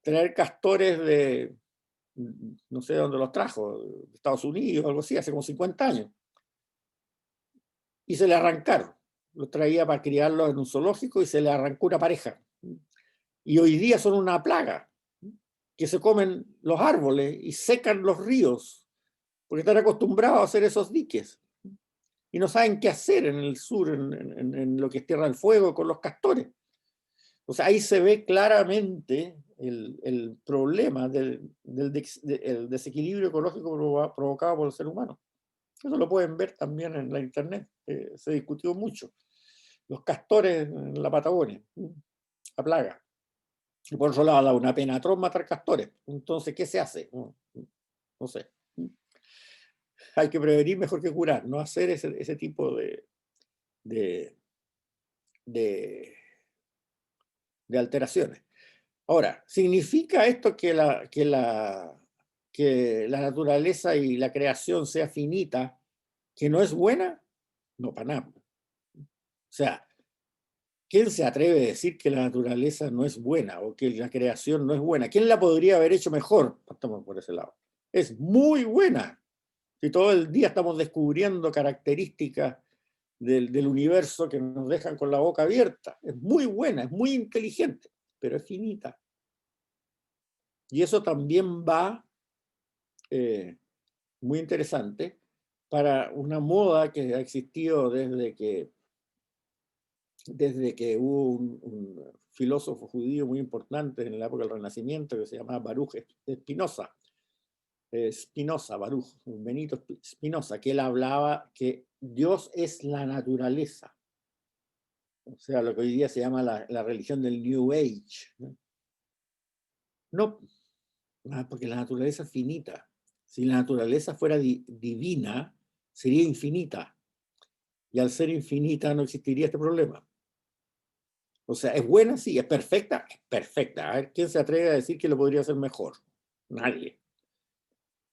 [SPEAKER 1] Traer castores de, no sé dónde los trajo, de Estados Unidos o algo así, hace como 50 años. Y se le arrancaron. Los traía para criarlos en un zoológico y se le arrancó una pareja. Y hoy día son una plaga, que se comen los árboles y secan los ríos, porque están acostumbrados a hacer esos diques. Y no saben qué hacer en el sur, en lo que es Tierra del Fuego, con los castores. O sea, ahí se ve claramente el problema del desequilibrio ecológico provocado por el ser humano. Eso lo pueden ver también en la internet, se discutió mucho. Los castores en la Patagonia, la plaga. Y por otro lado, da una pena atroz matar castores. Entonces, ¿qué se hace? No sé. Hay que prevenir mejor que curar, no hacer ese tipo de, de alteraciones. Ahora, ¿significa esto que la naturaleza y la creación sea finita, que no es buena? No, para nada. O sea, ¿quién se atreve a decir que la naturaleza no es buena o que la creación no es buena? ¿Quién la podría haber hecho mejor? Estamos por ese lado. Es muy buena. Si todo el día estamos descubriendo características del universo que nos dejan con la boca abierta. Es muy buena, es muy inteligente, pero es finita. Y eso también va, muy interesante, para una moda que ha existido desde que hubo un filósofo judío muy importante en la época del Renacimiento que se llamaba Baruch Spinoza. Baruch, Benito Spinoza, que él hablaba que Dios es la naturaleza. O sea, lo que hoy día se llama la religión del New Age. No, porque la naturaleza es finita. Si la naturaleza fuera divina, sería infinita. Y al ser infinita no existiría este problema. O sea, ¿es buena? Sí. ¿Es perfecta? Es perfecta. A ver, ¿quién se atreve a decir que lo podría hacer mejor? Nadie.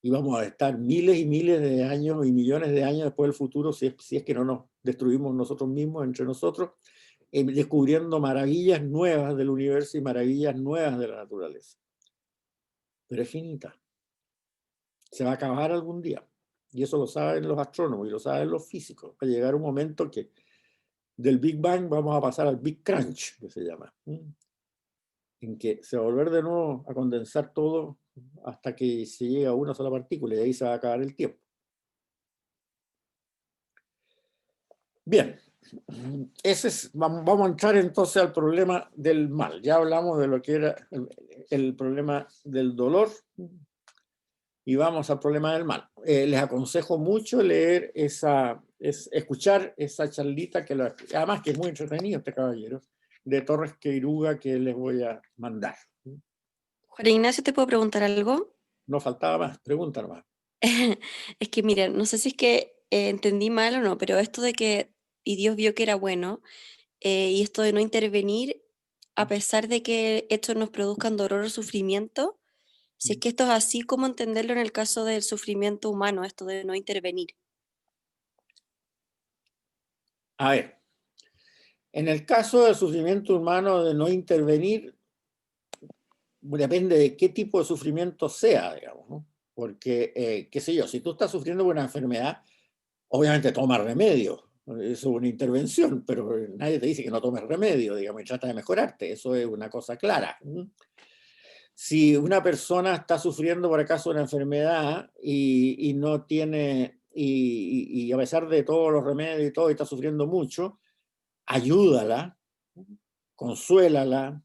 [SPEAKER 1] Y vamos a estar miles y miles de años y millones de años después del futuro, si es que no nos destruimos nosotros mismos, entre nosotros, descubriendo maravillas nuevas del universo y maravillas nuevas de la naturaleza. Pero es finita. Se va a acabar algún día. Y eso lo saben los astrónomos y lo saben los físicos. Va a llegar un momento que del Big Bang vamos a pasar al Big Crunch, que se llama, en que se va a volver de nuevo a condensar todo hasta que se llega a una sola partícula y de ahí se va a acabar el tiempo. Bien, vamos a entrar entonces al problema del mal. Ya hablamos de lo que era el problema del dolor y vamos al problema del mal. Les aconsejo mucho leer escuchar esa charlita, además que es muy entretenido este caballero, de Torres Queiruga, que les voy a mandar.
[SPEAKER 2] Juan Ignacio, ¿te puedo preguntar algo?
[SPEAKER 1] No faltaba más, pregunta nomás.
[SPEAKER 2] Es que mira, no sé si es que entendí mal o no, pero esto de que y Dios vio que era bueno, y esto de no intervenir, a pesar de que estos nos produzcan dolor o sufrimiento, si es que esto es así como entenderlo en el caso del sufrimiento humano, esto de no intervenir.
[SPEAKER 1] A ver, en el caso del sufrimiento humano de no intervenir, depende de qué tipo de sufrimiento sea, digamos, ¿no? Porque, qué sé yo, si tú estás sufriendo por una enfermedad, obviamente toma remedio, eso es una intervención, pero nadie te dice que no tomes remedio, digamos, y trata de mejorarte, eso es una cosa clara. Si una persona está sufriendo por acaso una enfermedad y no tiene, y a pesar de todos los remedios y todo, y está sufriendo mucho, ayúdala, consuélala,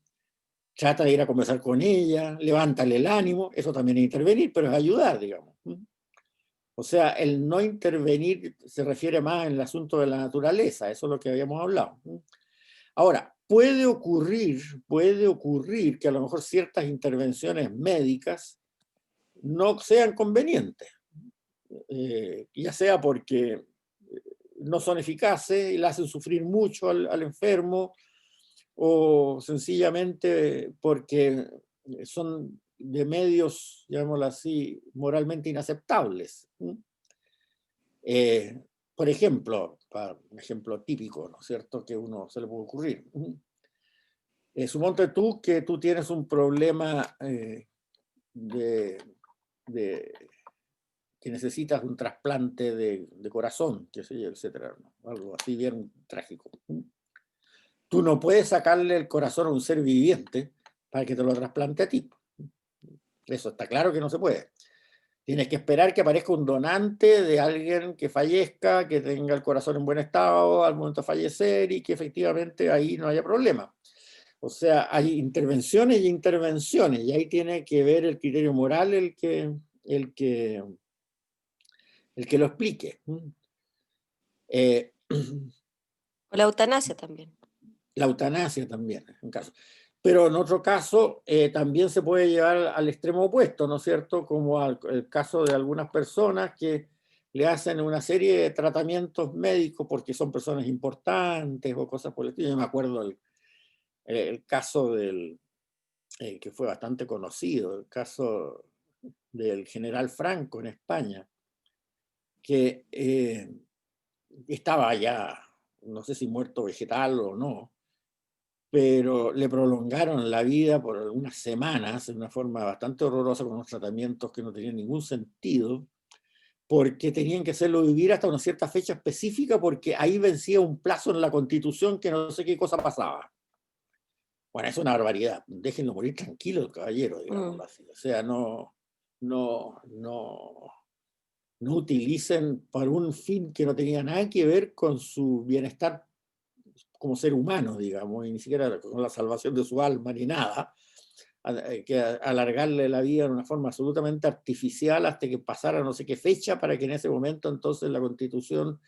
[SPEAKER 1] trata de ir a conversar con ella, levántale el ánimo, eso también es intervenir, pero es ayudar, digamos. O sea, el no intervenir se refiere más en el asunto de la naturaleza, eso es lo que habíamos hablado. Ahora, puede ocurrir que a lo mejor ciertas intervenciones médicas no sean convenientes, ya sea porque no son eficaces y le hacen sufrir mucho al enfermo, o sencillamente porque son de medios, llamémoslo así, moralmente inaceptables. Por ejemplo, un ejemplo típico, ¿no es cierto?, que uno se le puede ocurrir. Suponte tú que tú tienes un problema de, que necesitas un trasplante de corazón, qué sé yo, etcétera, ¿no? Algo así bien trágico. Tú no puedes sacarle el corazón a un ser viviente para que te lo trasplante a ti. Eso está claro que no se puede. Tienes que esperar que aparezca un donante de alguien que fallezca, que tenga el corazón en buen estado al momento de fallecer y que efectivamente ahí no haya problema. O sea, hay intervenciones y intervenciones, y ahí tiene que ver el criterio moral el que lo explique.
[SPEAKER 2] O la eutanasia también.
[SPEAKER 1] La eutanasia también, en un caso. Pero en otro caso, también se puede llevar al extremo opuesto, ¿no es cierto? Como el caso de algunas personas que le hacen una serie de tratamientos médicos porque son personas importantes o cosas por el estilo. Yo me acuerdo el caso que fue bastante conocido, el caso del general Franco en España, que estaba ya, no sé si muerto vegetal o no, pero le prolongaron la vida por algunas semanas de una forma bastante horrorosa con unos tratamientos que no tenían ningún sentido, porque tenían que hacerlo vivir hasta una cierta fecha específica porque ahí vencía un plazo en la Constitución que no sé qué cosa pasaba. Bueno, es una barbaridad. Déjenlo morir tranquilo el caballero, digámoslo así. O sea, no, no utilicen para un fin que no tenía nada que ver con su bienestar como ser humano, digamos, y ni siquiera con la salvación de su alma ni nada, que alargarle la vida de una forma absolutamente artificial hasta que pasara no sé qué fecha para que en ese momento entonces la Constitución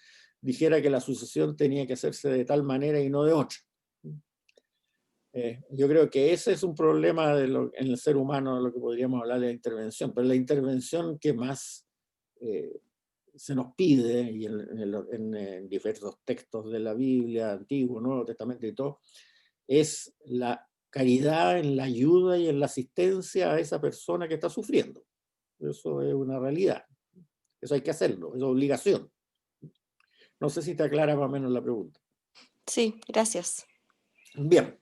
[SPEAKER 1] dijera que la sucesión tenía que hacerse de tal manera y no de otra. Yo creo que ese es un problema en el ser humano de lo que podríamos hablar de la intervención, pero la intervención que más se nos pide, y en diversos textos de la Biblia, Antiguo, Nuevo Testamento y todo, es la caridad en la ayuda y en la asistencia a esa persona que está sufriendo. Eso es una realidad. Eso hay que hacerlo, es obligación. No sé si te aclara más o menos la pregunta.
[SPEAKER 2] Sí, gracias.
[SPEAKER 1] Bien.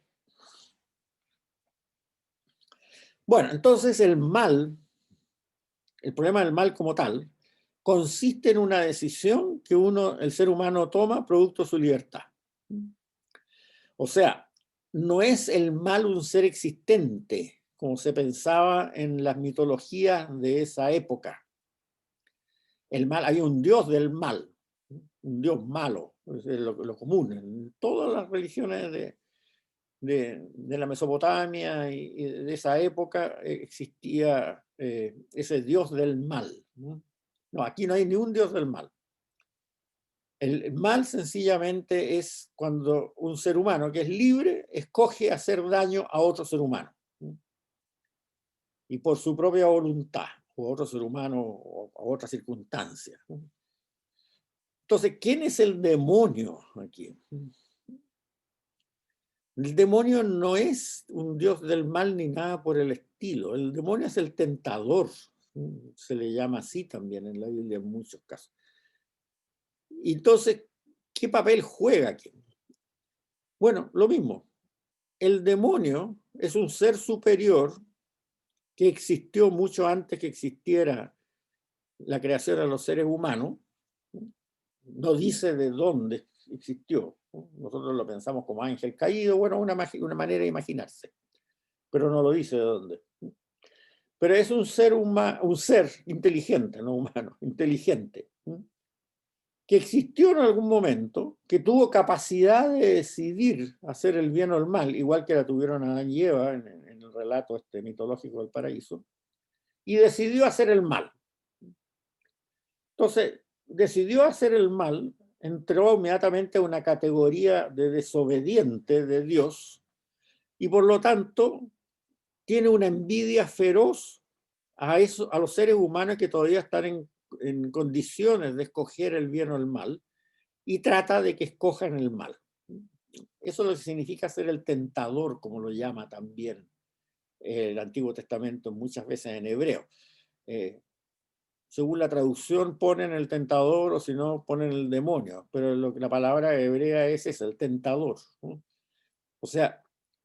[SPEAKER 1] Bueno, entonces el problema del mal como tal, consiste en una decisión que el ser humano toma producto de su libertad. O sea, no es el mal un ser existente, como se pensaba en las mitologías de esa época. El mal, hay un dios del mal, un dios malo, es lo común en todas las religiones de la Mesopotamia y de esa época existía ese dios del mal. No, aquí no hay ni un dios del mal. El mal sencillamente es cuando un ser humano que es libre escoge hacer daño a otro ser humano. Y por su propia voluntad, o a otro ser humano, o a otra circunstancia. Entonces, ¿quién es el demonio aquí? El demonio no es un dios del mal ni nada por el estilo. El demonio es el tentador. Se le llama así también en la Biblia en muchos casos. Y entonces, ¿qué papel juega aquí? Bueno, lo mismo. El demonio es un ser superior que existió mucho antes que existiera la creación de los seres humanos. No dice de dónde existió. Nosotros lo pensamos como ángel caído, bueno, una manera de imaginarse, pero no lo dice de dónde. Pero es un ser inteligente, no humano, inteligente, que existió en algún momento, que tuvo capacidad de decidir hacer el bien o el mal, igual que la tuvieron Adán y Eva en el relato mitológico del paraíso, y decidió hacer el mal. Entonces, decidió hacer el mal, entró inmediatamente a una categoría de desobediente de Dios y por lo tanto tiene una envidia feroz a los seres humanos que todavía están en condiciones de escoger el bien o el mal y trata de que escojan el mal. Eso es lo que significa ser el tentador, como lo llama también el Antiguo Testamento muchas veces en hebreo. Según la traducción ponen el tentador o si no ponen el demonio, pero la palabra hebrea es esa, el tentador. O sea,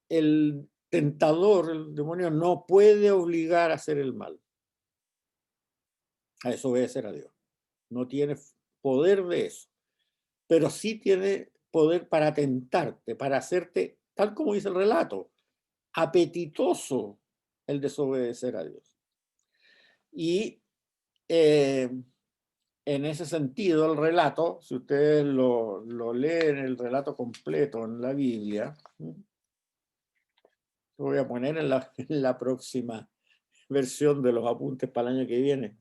[SPEAKER 1] el tentador, el demonio, no puede obligar a hacer el mal, a desobedecer a Dios. No tiene poder de eso, pero sí tiene poder para tentarte, para hacerte, tal como dice el relato, apetitoso el desobedecer a Dios. Y en ese sentido, el relato, si ustedes lo leen, el relato completo en la Biblia, lo voy a poner en la próxima versión de los apuntes para el año que viene.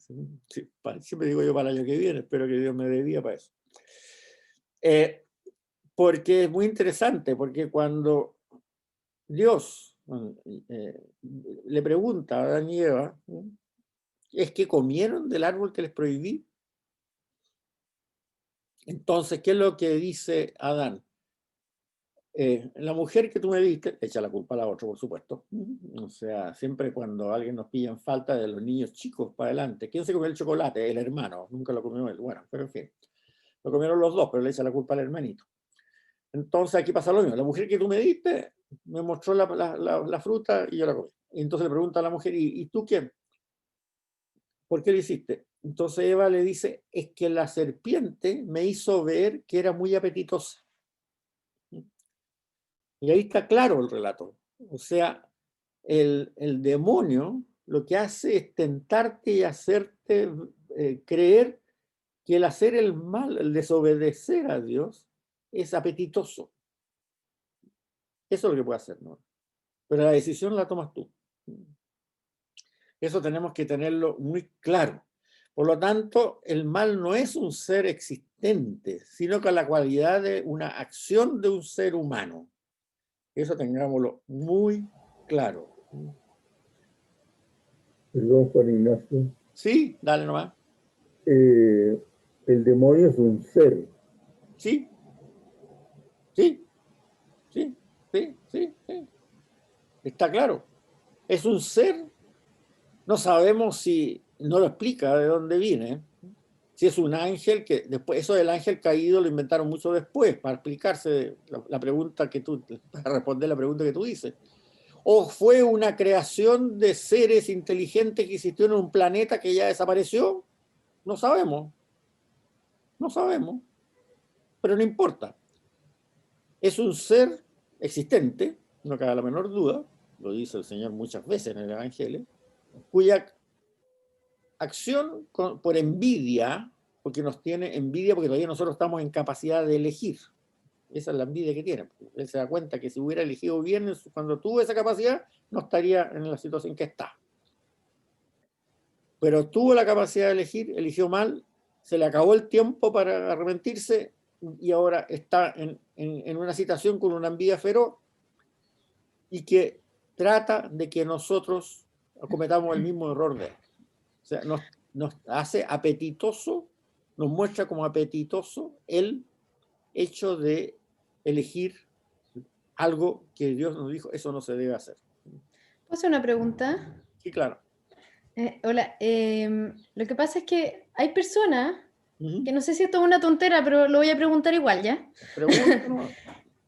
[SPEAKER 1] Siempre digo yo para el año que viene, espero que Dios me dé vida para eso. Porque es muy interesante, porque cuando Dios le pregunta a Adán y Eva, ¿es que comieron del árbol que les prohibí? Entonces, ¿qué es lo que dice Adán? La mujer que tú me diste, echa la culpa a la otra, por supuesto. O sea, siempre cuando alguien nos pilla en falta de los niños chicos para adelante, ¿quién se comió el chocolate? El hermano, nunca lo comió él. Bueno, pero en fin, lo comieron los dos, pero le echa la culpa al hermanito. Entonces aquí pasa lo mismo. La mujer que tú me diste me mostró la fruta y yo la comí. Y entonces le pregunta a la mujer, ¿y tú quién? ¿Por qué lo hiciste? Entonces Eva le dice, es que la serpiente me hizo ver que era muy apetitosa. Y ahí está claro el relato. O sea, el demonio lo que hace es tentarte y hacerte creer que el hacer el mal, el desobedecer a Dios, es apetitoso. Eso es lo que puede hacer, ¿no? Pero la decisión la tomas tú. Eso tenemos que tenerlo muy claro. Por lo tanto, el mal no es un ser existente, sino que la cualidad de una acción de un ser humano. Eso tengámoslo muy claro.
[SPEAKER 3] Perdón, Juan Ignacio.
[SPEAKER 1] Sí, dale nomás.
[SPEAKER 3] El demonio es un ser.
[SPEAKER 1] Sí, sí, sí, sí, sí, sí. Está claro. Es un ser, no sabemos si, no lo explica de dónde viene, si es un ángel, que después, eso del ángel caído lo inventaron mucho después, para explicarse la pregunta que tú, para responder la pregunta que tú dices. O fue una creación de seres inteligentes que existió en un planeta que ya desapareció, no sabemos, no sabemos, pero no importa. Es un ser existente, no cabe la menor duda, lo dice el Señor muchas veces en el Evangelio, cuya acción por envidia, porque nos tiene envidia porque todavía nosotros estamos en capacidad de elegir. Esa es la envidia que tiene. Él se da cuenta que si hubiera elegido bien cuando tuvo esa capacidad, no estaría en la situación que está. Pero tuvo la capacidad de elegir, eligió mal, se le acabó el tiempo para arrepentirse y ahora está en una situación con una envidia feroz y que trata de que nosotros cometamos el mismo error de él. O sea, nos hace apetitoso, nos muestra como apetitoso el hecho de elegir algo que Dios nos dijo, eso no se debe hacer.
[SPEAKER 4] ¿Puedo hacer una pregunta?
[SPEAKER 1] Sí, claro.
[SPEAKER 4] Hola, lo que pasa es que hay personas, que no sé si esto es una tontera, pero lo voy a preguntar igual, ¿ya?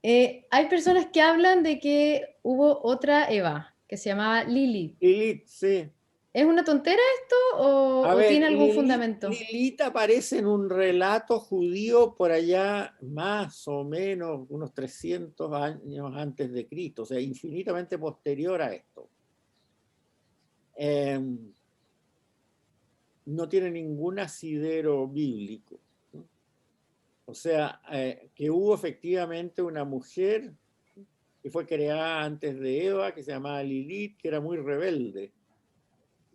[SPEAKER 4] Hay personas que hablan de que hubo otra Eva, que se llamaba Lilith.
[SPEAKER 1] Lilith, sí.
[SPEAKER 4] ¿Es una tontera esto o tiene algún fundamento?
[SPEAKER 1] Lilith aparece en un relato judío por allá más o menos unos 300 años antes de Cristo, o sea, infinitamente posterior a esto. No tiene ningún asidero bíblico. O sea, que hubo efectivamente una mujer que fue creada antes de Eva, que se llamaba Lilith, que era muy rebelde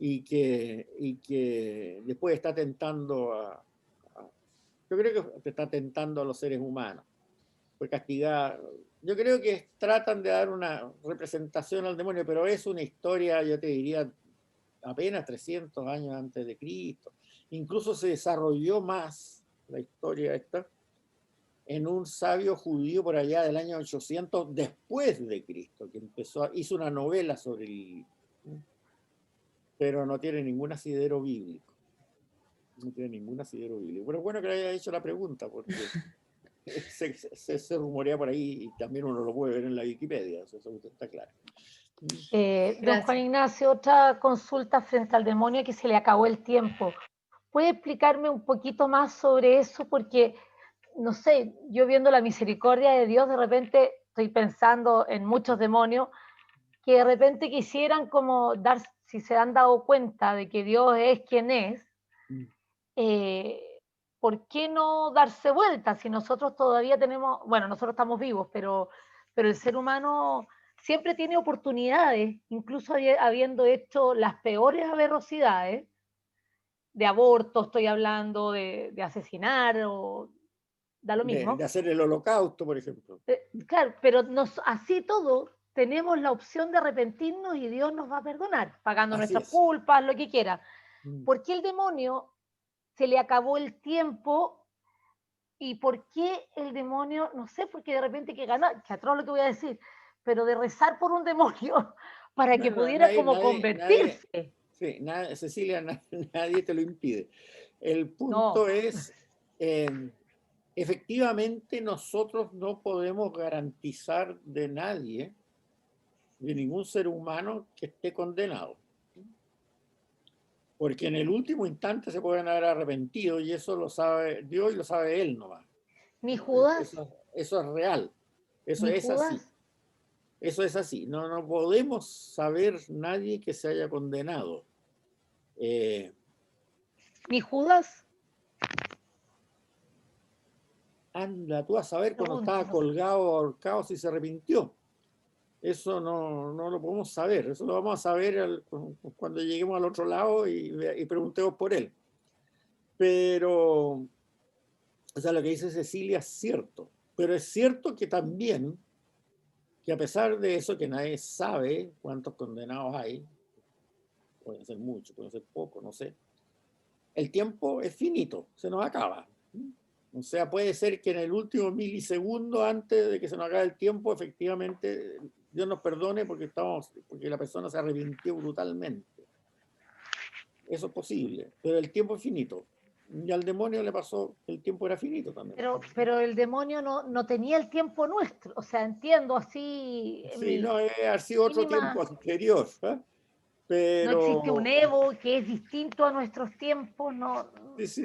[SPEAKER 1] y que después está tentando yo creo que está tentando a los seres humanos. Fue castigada. Yo creo que tratan de dar una representación al demonio, pero es una historia, yo te diría, apenas 300 años antes de Cristo. Incluso se desarrolló más la historia esta en un sabio judío por allá del año 800 después de Cristo, que hizo una novela sobre Lilith, pero no tiene ningún asidero bíblico. No tiene ningún asidero bíblico. Pero es bueno que le haya hecho la pregunta, porque se rumorea por ahí y también uno lo puede ver en la Wikipedia, eso está claro.
[SPEAKER 5] Don Juan Ignacio, otra consulta frente al demonio, que se le acabó el tiempo. ¿Puede explicarme un poquito más sobre eso? Porque, no sé, yo viendo la misericordia de Dios, de repente estoy pensando en muchos demonios que de repente quisieran como dar, si se han dado cuenta de que Dios es quien es, ¿por qué no darse vuelta si nosotros todavía tenemos, bueno, nosotros estamos vivos, pero el ser humano siempre tiene oportunidades, incluso habiendo hecho las peores aberraciones, de aborto estoy hablando, de asesinar, o da lo mismo.
[SPEAKER 1] De hacer el holocausto, por ejemplo.
[SPEAKER 5] Claro, pero así todo tenemos la opción de arrepentirnos y Dios nos va a perdonar, pagando nuestras culpas, lo que quiera. ¿Por qué el demonio se le acabó el tiempo? ¿Y por qué el demonio, no sé, porque de repente que ganar, que atroz lo que voy a decir, pero de rezar por un demonio para que pudiera convertirse?
[SPEAKER 1] Sí, Cecilia, nadie te lo impide. El punto es, efectivamente nosotros no podemos garantizar de nadie, de ningún ser humano que esté condenado. Porque en el último instante se pueden haber arrepentido y eso lo sabe Dios y lo sabe Él nomás.
[SPEAKER 5] Ni Judas.
[SPEAKER 1] Eso es real. Eso es Judas. Así. Eso es así. No podemos saber nadie que se haya condenado.
[SPEAKER 5] ¿Ni Judas?
[SPEAKER 1] Anda tú a saber cuando estaba colgado o ahorcado si se arrepintió. Eso no lo podemos saber. Eso lo vamos a saber cuando lleguemos al otro lado y preguntemos por él. Pero, o sea, lo que dice Cecilia es cierto. Pero es cierto que también, que a pesar de eso, que nadie sabe cuántos condenados hay, pueden ser muchos, pueden ser pocos, no sé. El tiempo es finito, se nos acaba. O sea, puede ser que en el último milisegundo antes de que se nos acabe el tiempo, efectivamente, Dios nos perdone porque la persona se arrepintió brutalmente. Eso es posible, pero el tiempo es finito. Y al demonio le pasó, el tiempo era finito también.
[SPEAKER 5] Pero el demonio no tenía el tiempo nuestro, o sea, entiendo así.
[SPEAKER 1] Sí, no, ha sido otro tiempo anterior, ¿eh? Pero...
[SPEAKER 5] No existe un Evo que es distinto a nuestros tiempos, no.
[SPEAKER 1] Sí,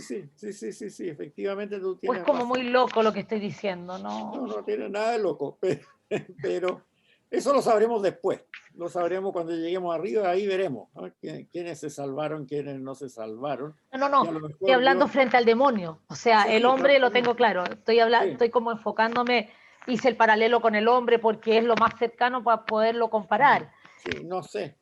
[SPEAKER 1] efectivamente tú tienes
[SPEAKER 5] pues como
[SPEAKER 1] razón.
[SPEAKER 5] muy loco lo que estoy diciendo, ¿no?
[SPEAKER 1] No tiene nada de loco, pero Eso lo sabremos después. Lo sabremos cuando lleguemos arriba, ahí veremos, ¿no? Quiénes se salvaron, quiénes no se salvaron.
[SPEAKER 5] No. Estoy hablando frente al demonio. O sea,
[SPEAKER 1] sí,
[SPEAKER 5] el hombre lo tengo claro. Estoy como enfocándome, hice el paralelo con el hombre porque es lo más cercano para poderlo comparar.
[SPEAKER 1] Sí, no sé.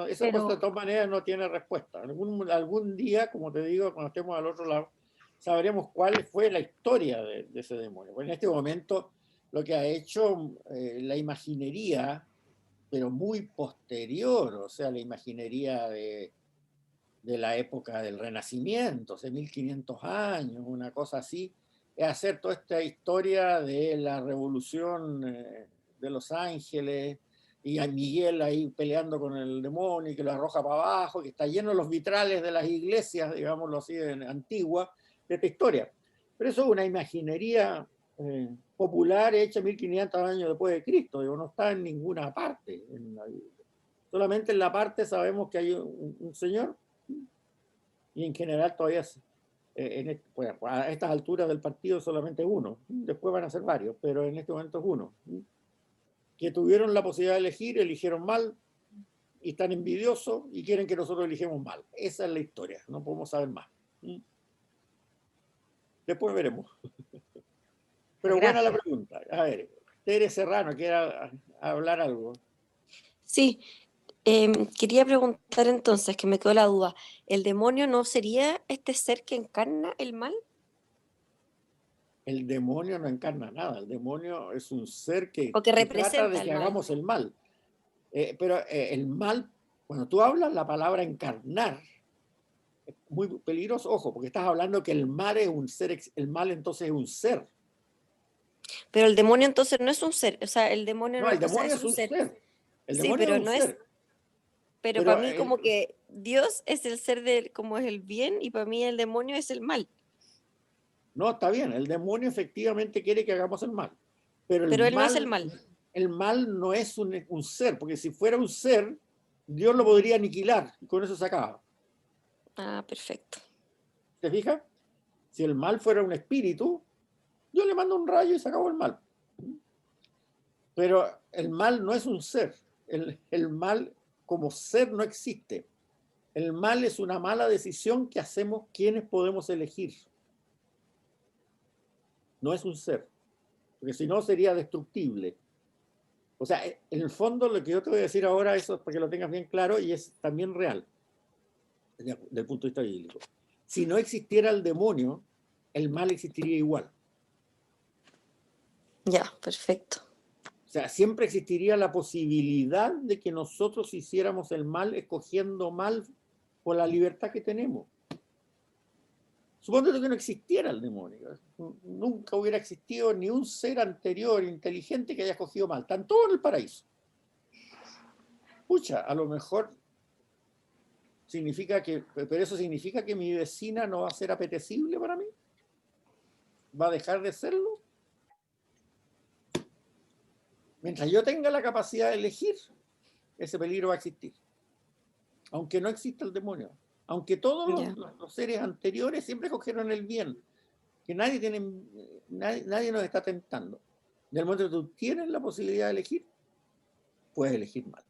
[SPEAKER 1] Esa cosa de todas maneras no tiene respuesta. Algún día, como te digo, cuando estemos al otro lado, sabremos cuál fue la historia de ese demonio. Pues en este momento, lo que ha hecho la imaginería, pero muy posterior, o sea, la imaginería de la época del Renacimiento, hace 1500 años, una cosa así, es hacer toda esta historia de la revolución de Los Ángeles, y a Miguel ahí peleando con el demonio y que lo arroja para abajo, que está lleno de los vitrales de las iglesias, digámoslo así, antiguas, de esta historia. Pero eso es una imaginería popular hecha 1500 años después de Cristo, digo, no está en ninguna parte en la Biblia. Solamente en la parte sabemos que hay un Señor, y en general todavía bueno, a estas alturas del partido solamente uno, después van a ser varios, pero en este momento es uno. Que tuvieron la posibilidad de elegir, eligieron mal, y están envidiosos y quieren que nosotros elijamos mal. Esa es la historia, no podemos saber más. Después veremos. Pero
[SPEAKER 5] Gracias.
[SPEAKER 1] buena la pregunta. A ver, Tere Serrano, ¿quiere hablar algo?
[SPEAKER 2] Sí, quería preguntar entonces, que me quedó la duda, ¿el demonio no sería este ser que encarna el mal?
[SPEAKER 1] El demonio no encarna nada, el demonio es un ser que
[SPEAKER 2] representa
[SPEAKER 1] trata de
[SPEAKER 2] el
[SPEAKER 1] que
[SPEAKER 2] mal.
[SPEAKER 1] hagamos el mal. Pero el mal, cuando tú hablas la palabra encarnar, es muy peligroso, ojo, porque estás hablando que el mal es un ser, el mal entonces es un ser.
[SPEAKER 2] Pero el demonio entonces no es un ser, o sea, el demonio
[SPEAKER 1] No, el
[SPEAKER 2] o sea,
[SPEAKER 1] demonio es un ser. El
[SPEAKER 2] Sí,
[SPEAKER 1] demonio
[SPEAKER 2] pero
[SPEAKER 1] es un
[SPEAKER 2] no es,
[SPEAKER 1] ser.
[SPEAKER 2] pero para mí como que Dios es el ser como es el bien y para mí el demonio es el mal.
[SPEAKER 1] No, está bien, el demonio efectivamente quiere que hagamos el mal. Pero
[SPEAKER 2] Pero él no es el mal.
[SPEAKER 1] El mal no es un ser, porque si fuera un ser, Dios lo podría aniquilar y con eso se acaba.
[SPEAKER 2] Ah, perfecto.
[SPEAKER 1] ¿Te fijas? Si el mal fuera un espíritu, Dios le manda un rayo y se acabó el mal. Pero el mal no es un ser. El mal como ser no existe. El mal es una mala decisión que hacemos quienes podemos elegir. No es un ser. Porque si no sería destructible. O sea, en el fondo lo que yo te voy a decir ahora, eso para que lo tengas bien claro, y es también real, desde el punto de vista bíblico. Si no existiera el demonio, el mal existiría igual.
[SPEAKER 2] Ya, perfecto.
[SPEAKER 1] O sea, siempre existiría la posibilidad de que nosotros hiciéramos el mal escogiendo mal por la libertad que tenemos. Suponiendo que no existiera el demonio, nunca hubiera existido ni un ser anterior inteligente que haya escogido mal. Están todos en el paraíso. Pucha, a lo mejor significa que, pero eso significa que mi vecina no va a ser apetecible para mí. ¿Va a dejar de serlo? Mientras yo tenga la capacidad de elegir, ese peligro va a existir. Aunque no exista el demonio. Aunque todos los seres anteriores siempre cogieron el bien. Que nadie nos está tentando. Del momento que tú tienes la posibilidad de elegir, puedes elegir mal.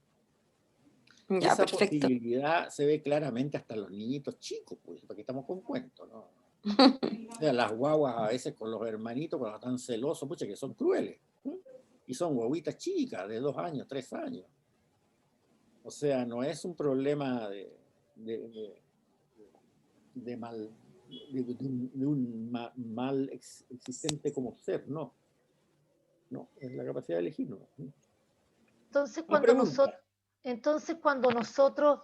[SPEAKER 2] Ya,
[SPEAKER 1] esa
[SPEAKER 2] perfecto.
[SPEAKER 1] posibilidad se ve claramente hasta en los niñitos chicos, pues, porque estamos con cuentos, ¿no? O sea, las guaguas a veces con los hermanitos cuando están celosos, pucha, que son crueles. Y son guaguitas chicas de 2 años, 3 años. O sea, no es un problema de un mal existente como ser, no. No, es la capacidad de elegir, ¿no?
[SPEAKER 5] Entonces, cuando nosotros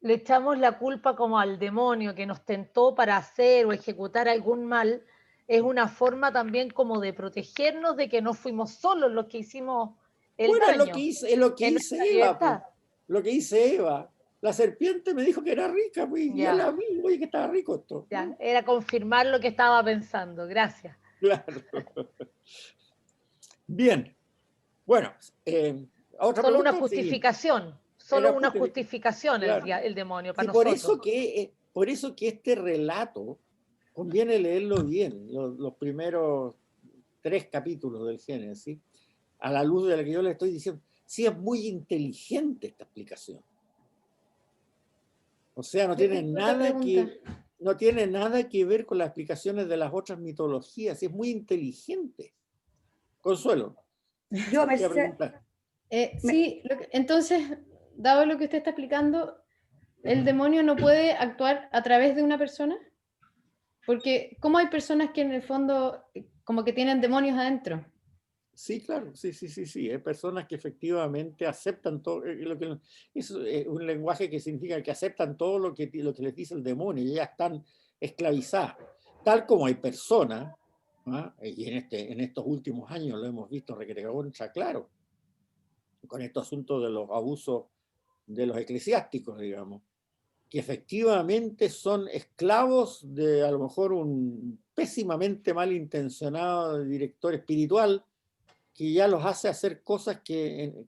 [SPEAKER 5] le echamos la culpa como al demonio que nos tentó para hacer o ejecutar algún mal, es una forma también como de protegernos de que no fuimos solos los que hicimos el daño.
[SPEAKER 1] Es lo que hice Eva, pues. Lo que hice Eva. La serpiente me dijo que era rica, pues, y yo la vi, oye, que estaba rico esto.
[SPEAKER 5] Ya, era confirmar lo que estaba pensando, gracias.
[SPEAKER 1] Claro. Bien. Bueno, otra
[SPEAKER 5] solo
[SPEAKER 1] pregunta,
[SPEAKER 5] una justificación, solo una justificación
[SPEAKER 1] claro.
[SPEAKER 5] el demonio para
[SPEAKER 1] nosotros. Por eso que este relato conviene leerlo bien, los primeros 3 capítulos del Génesis, a la luz de la que yo le estoy diciendo. sí es muy inteligente esta explicación. O sea, no tiene nada que ver con las explicaciones de las otras mitologías. Es muy inteligente. Consuelo.
[SPEAKER 6] Yo me
[SPEAKER 1] ¿qué
[SPEAKER 6] sé,
[SPEAKER 1] pregunta?
[SPEAKER 4] Sí, entonces, dado lo que usted está explicando, ¿el demonio no puede actuar a través de una persona? Porque, ¿cómo hay personas que en el fondo como que tienen demonios adentro?
[SPEAKER 1] Sí, claro, sí. Hay personas que efectivamente aceptan todo, eso es un lenguaje que significa que aceptan todo lo que les dice el demonio y ya están esclavizadas. Tal como hay personas, ¿ah? Y en estos últimos años lo hemos visto recontra claro, con este asunto de los abusos de los eclesiásticos, digamos, que efectivamente son esclavos de a lo mejor un pésimamente malintencionado director espiritual que ya los hace hacer cosas que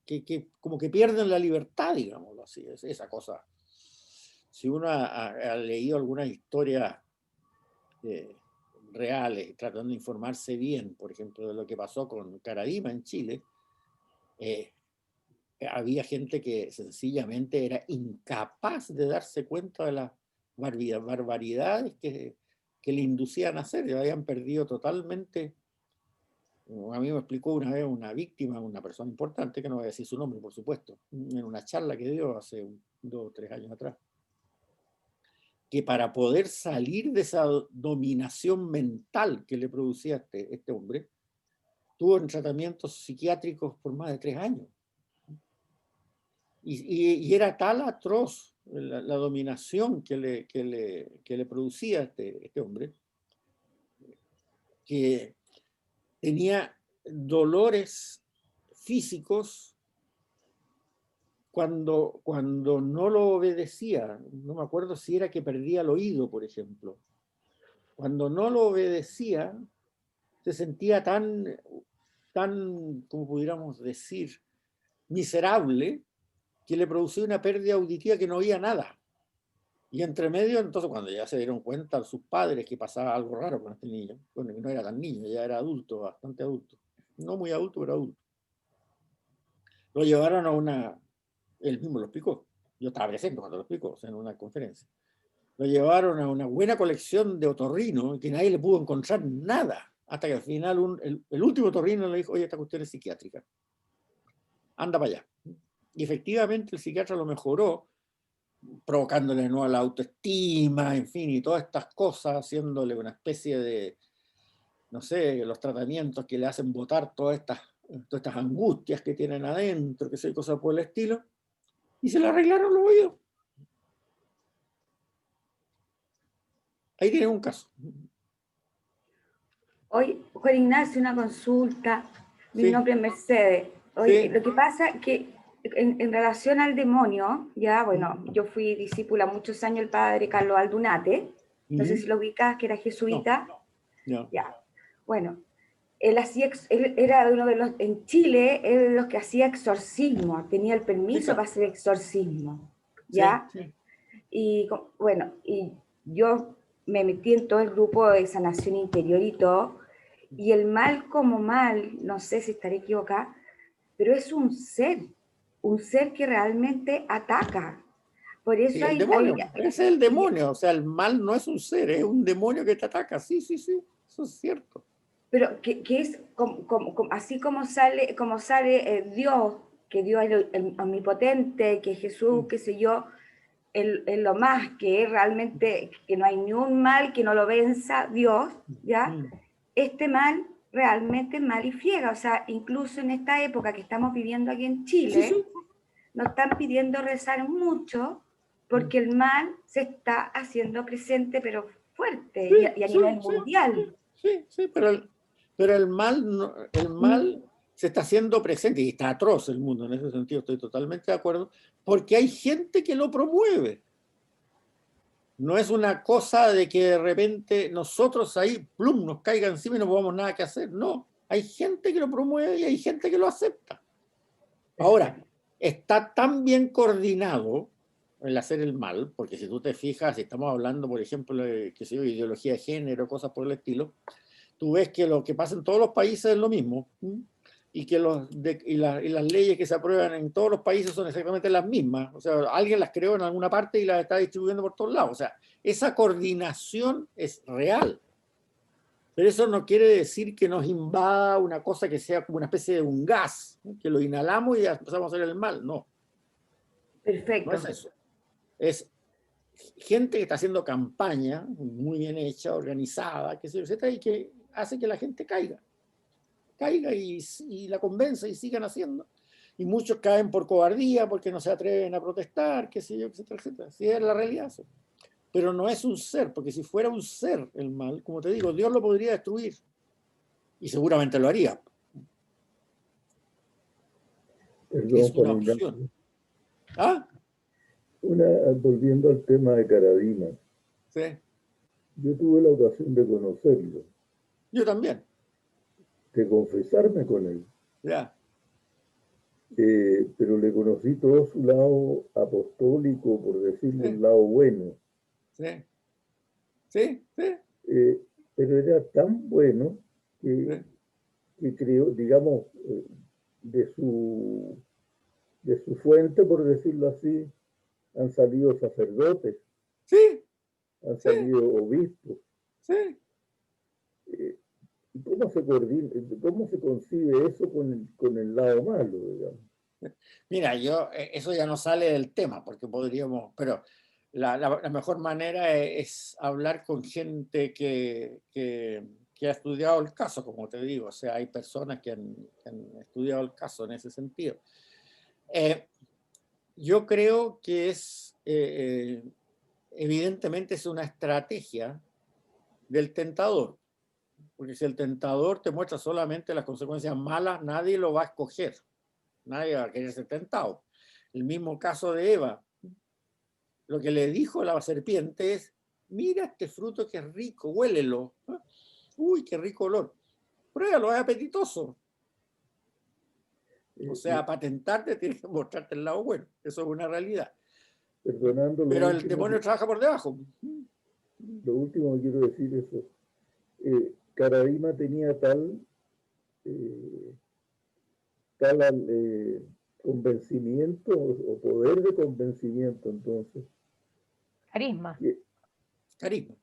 [SPEAKER 1] como que pierden la libertad, digámoslo así, es esa cosa. Si uno ha leído algunas historias reales, tratando de informarse bien, por ejemplo, de lo que pasó con Caradima en Chile, había gente que sencillamente era incapaz de darse cuenta de las barbaridades que le inducían a hacer, y habían perdido totalmente. A mí me explicó una vez una víctima, una persona importante, que no voy a decir su nombre, por supuesto, en una charla que dio hace 2 o 3 años atrás, que para poder salir de esa dominación mental que le producía este hombre, tuvo en tratamientos psiquiátricos por más de 3 años. Y era tal atroz la dominación que le producía este hombre, que tenía dolores físicos cuando no lo obedecía. No me acuerdo si era que perdía el oído, por ejemplo. Cuando no lo obedecía, se sentía tan, como pudiéramos decir, miserable, que le producía una pérdida auditiva que no oía nada. Y entre medio, entonces, cuando ya se dieron cuenta sus padres que pasaba algo raro con este niño, bueno, que no era tan niño, ya era adulto, bastante adulto. No muy adulto, pero adulto. Lo llevaron a él mismo lo explicó. Yo estaba presente cuando lo explicó, o sea, en una conferencia. Lo llevaron a una buena colección de otorrino que nadie le pudo encontrar nada. Hasta que al final el último otorrino le dijo, oye, esta cuestión es psiquiátrica. Anda para allá. Y efectivamente el psiquiatra lo mejoró, provocándole no a la autoestima, en fin, y todas estas cosas, haciéndole una especie de, no sé, los tratamientos que le hacen botar todas estas angustias que tienen adentro, que sé, cosas por el estilo, y se le arreglaron los oídos. Ahí tiene un caso.
[SPEAKER 6] Hoy, Juan Ignacio, una consulta. Mi
[SPEAKER 1] Sí.
[SPEAKER 6] nombre es Mercedes. Hoy,
[SPEAKER 1] Sí.
[SPEAKER 6] lo que pasa es que en relación al demonio, ya, bueno, yo fui discípula muchos años del padre Carlos Aldunate, no sé si lo ubicas, que era jesuita.
[SPEAKER 1] No.
[SPEAKER 6] Ya, bueno, él era uno de los, en Chile, era de los que hacía exorcismo, tenía el permiso para hacer exorcismo, ¿ya?
[SPEAKER 1] Sí.
[SPEAKER 6] Y bueno, y yo me metí en todo el grupo de sanación interior y todo, y el mal como mal, no sé si estaré equivocada, pero es un ser que realmente ataca. Por eso
[SPEAKER 1] Sí, el demonio, ese es el demonio, o sea, el mal no es un ser, es un demonio que te ataca, sí, eso es cierto.
[SPEAKER 6] Pero que es así como sale Dios, que Dios es el omnipotente, que Jesús, qué sé yo, en lo más que es realmente, que no hay ni un mal que no lo venza Dios, ¿ya? Este mal realmente es mal y friega, o sea, incluso en esta época que estamos viviendo aquí en Chile, nos están pidiendo rezar mucho porque el mal se está haciendo presente, pero fuerte, y a nivel mundial.
[SPEAKER 1] Sí, pero el mal se está haciendo presente, y está atroz el mundo, en ese sentido estoy totalmente de acuerdo, porque hay gente que lo promueve. No es una cosa de que de repente nosotros ahí, plum, nos caiga encima y no podamos nada que hacer. No, hay gente que lo promueve y hay gente que lo acepta. Ahora, está tan bien coordinado el hacer el mal, porque si tú te fijas, si estamos hablando, por ejemplo, de ideología de género, cosas por el estilo, tú ves que lo que pasa en todos los países es lo mismo. y que y las leyes que se aprueban en todos los países son exactamente las mismas. O sea, alguien las creó en alguna parte y las está distribuyendo por todos lados. O sea, esa coordinación es real. Pero eso no quiere decir que nos invada una cosa que sea como una especie de un gas, ¿no? Que lo inhalamos y ya empezamos a hacer el mal. No,
[SPEAKER 6] Perfecto.
[SPEAKER 1] no es eso. Es gente que está haciendo campaña muy bien hecha, organizada, que se etcétera, y que hace que la gente caiga y la convenza y sigan haciendo. Y muchos caen por cobardía porque no se atreven a protestar, qué sé yo, etcétera, etcétera. Sí, es la realidad eso. Pero no es un ser, porque si fuera un ser el mal, como te digo, Dios lo podría destruir. Y seguramente lo haría.
[SPEAKER 3] Perdón,
[SPEAKER 1] Es una
[SPEAKER 3] Juan Ignacio.
[SPEAKER 1] opción. ¿Ah?
[SPEAKER 3] Volviendo al tema de Karadima,
[SPEAKER 1] Sí.
[SPEAKER 3] yo tuve la ocasión de conocerlo,
[SPEAKER 1] Yo también.
[SPEAKER 3] de confesarme con él,
[SPEAKER 1] Ya.
[SPEAKER 3] pero le conocí todo su lado apostólico, por decirlo,
[SPEAKER 1] Sí.
[SPEAKER 3] un lado bueno.
[SPEAKER 1] Sí. Sí. Sí.
[SPEAKER 3] Pero era tan bueno que,
[SPEAKER 1] Sí.
[SPEAKER 3] que creó, digamos, de su fuente, por decirlo así, han salido sacerdotes,
[SPEAKER 1] Sí.
[SPEAKER 3] han
[SPEAKER 1] Sí.
[SPEAKER 3] salido obispos.
[SPEAKER 1] Sí.
[SPEAKER 3] ¿Y cómo se coordina, cómo se concibe eso con el lado malo, digamos?
[SPEAKER 1] Mira, eso ya no sale del tema, porque podríamos, pero la mejor manera es hablar con gente que ha estudiado el caso, como te digo. O sea, hay personas que han estudiado el caso en ese sentido. Yo creo que evidentemente es una estrategia del tentador, porque si el tentador te muestra solamente las consecuencias malas, nadie lo va a escoger. Nadie va a querer ser tentado. El mismo caso de Eva. Lo que le dijo la serpiente es, mira este fruto que es rico, huélelo. Uy, qué rico olor. Pruébalo, es apetitoso. O sea, para tentarte tienes que mostrarte el lado bueno. Eso es una realidad.
[SPEAKER 3] Perdonando
[SPEAKER 1] Pero el demonio trabaja por debajo.
[SPEAKER 3] lo último que quiero decir es eso. Karadima tenía tal convencimiento o poder de convencimiento, entonces.
[SPEAKER 5] Carisma.
[SPEAKER 1] Carisma.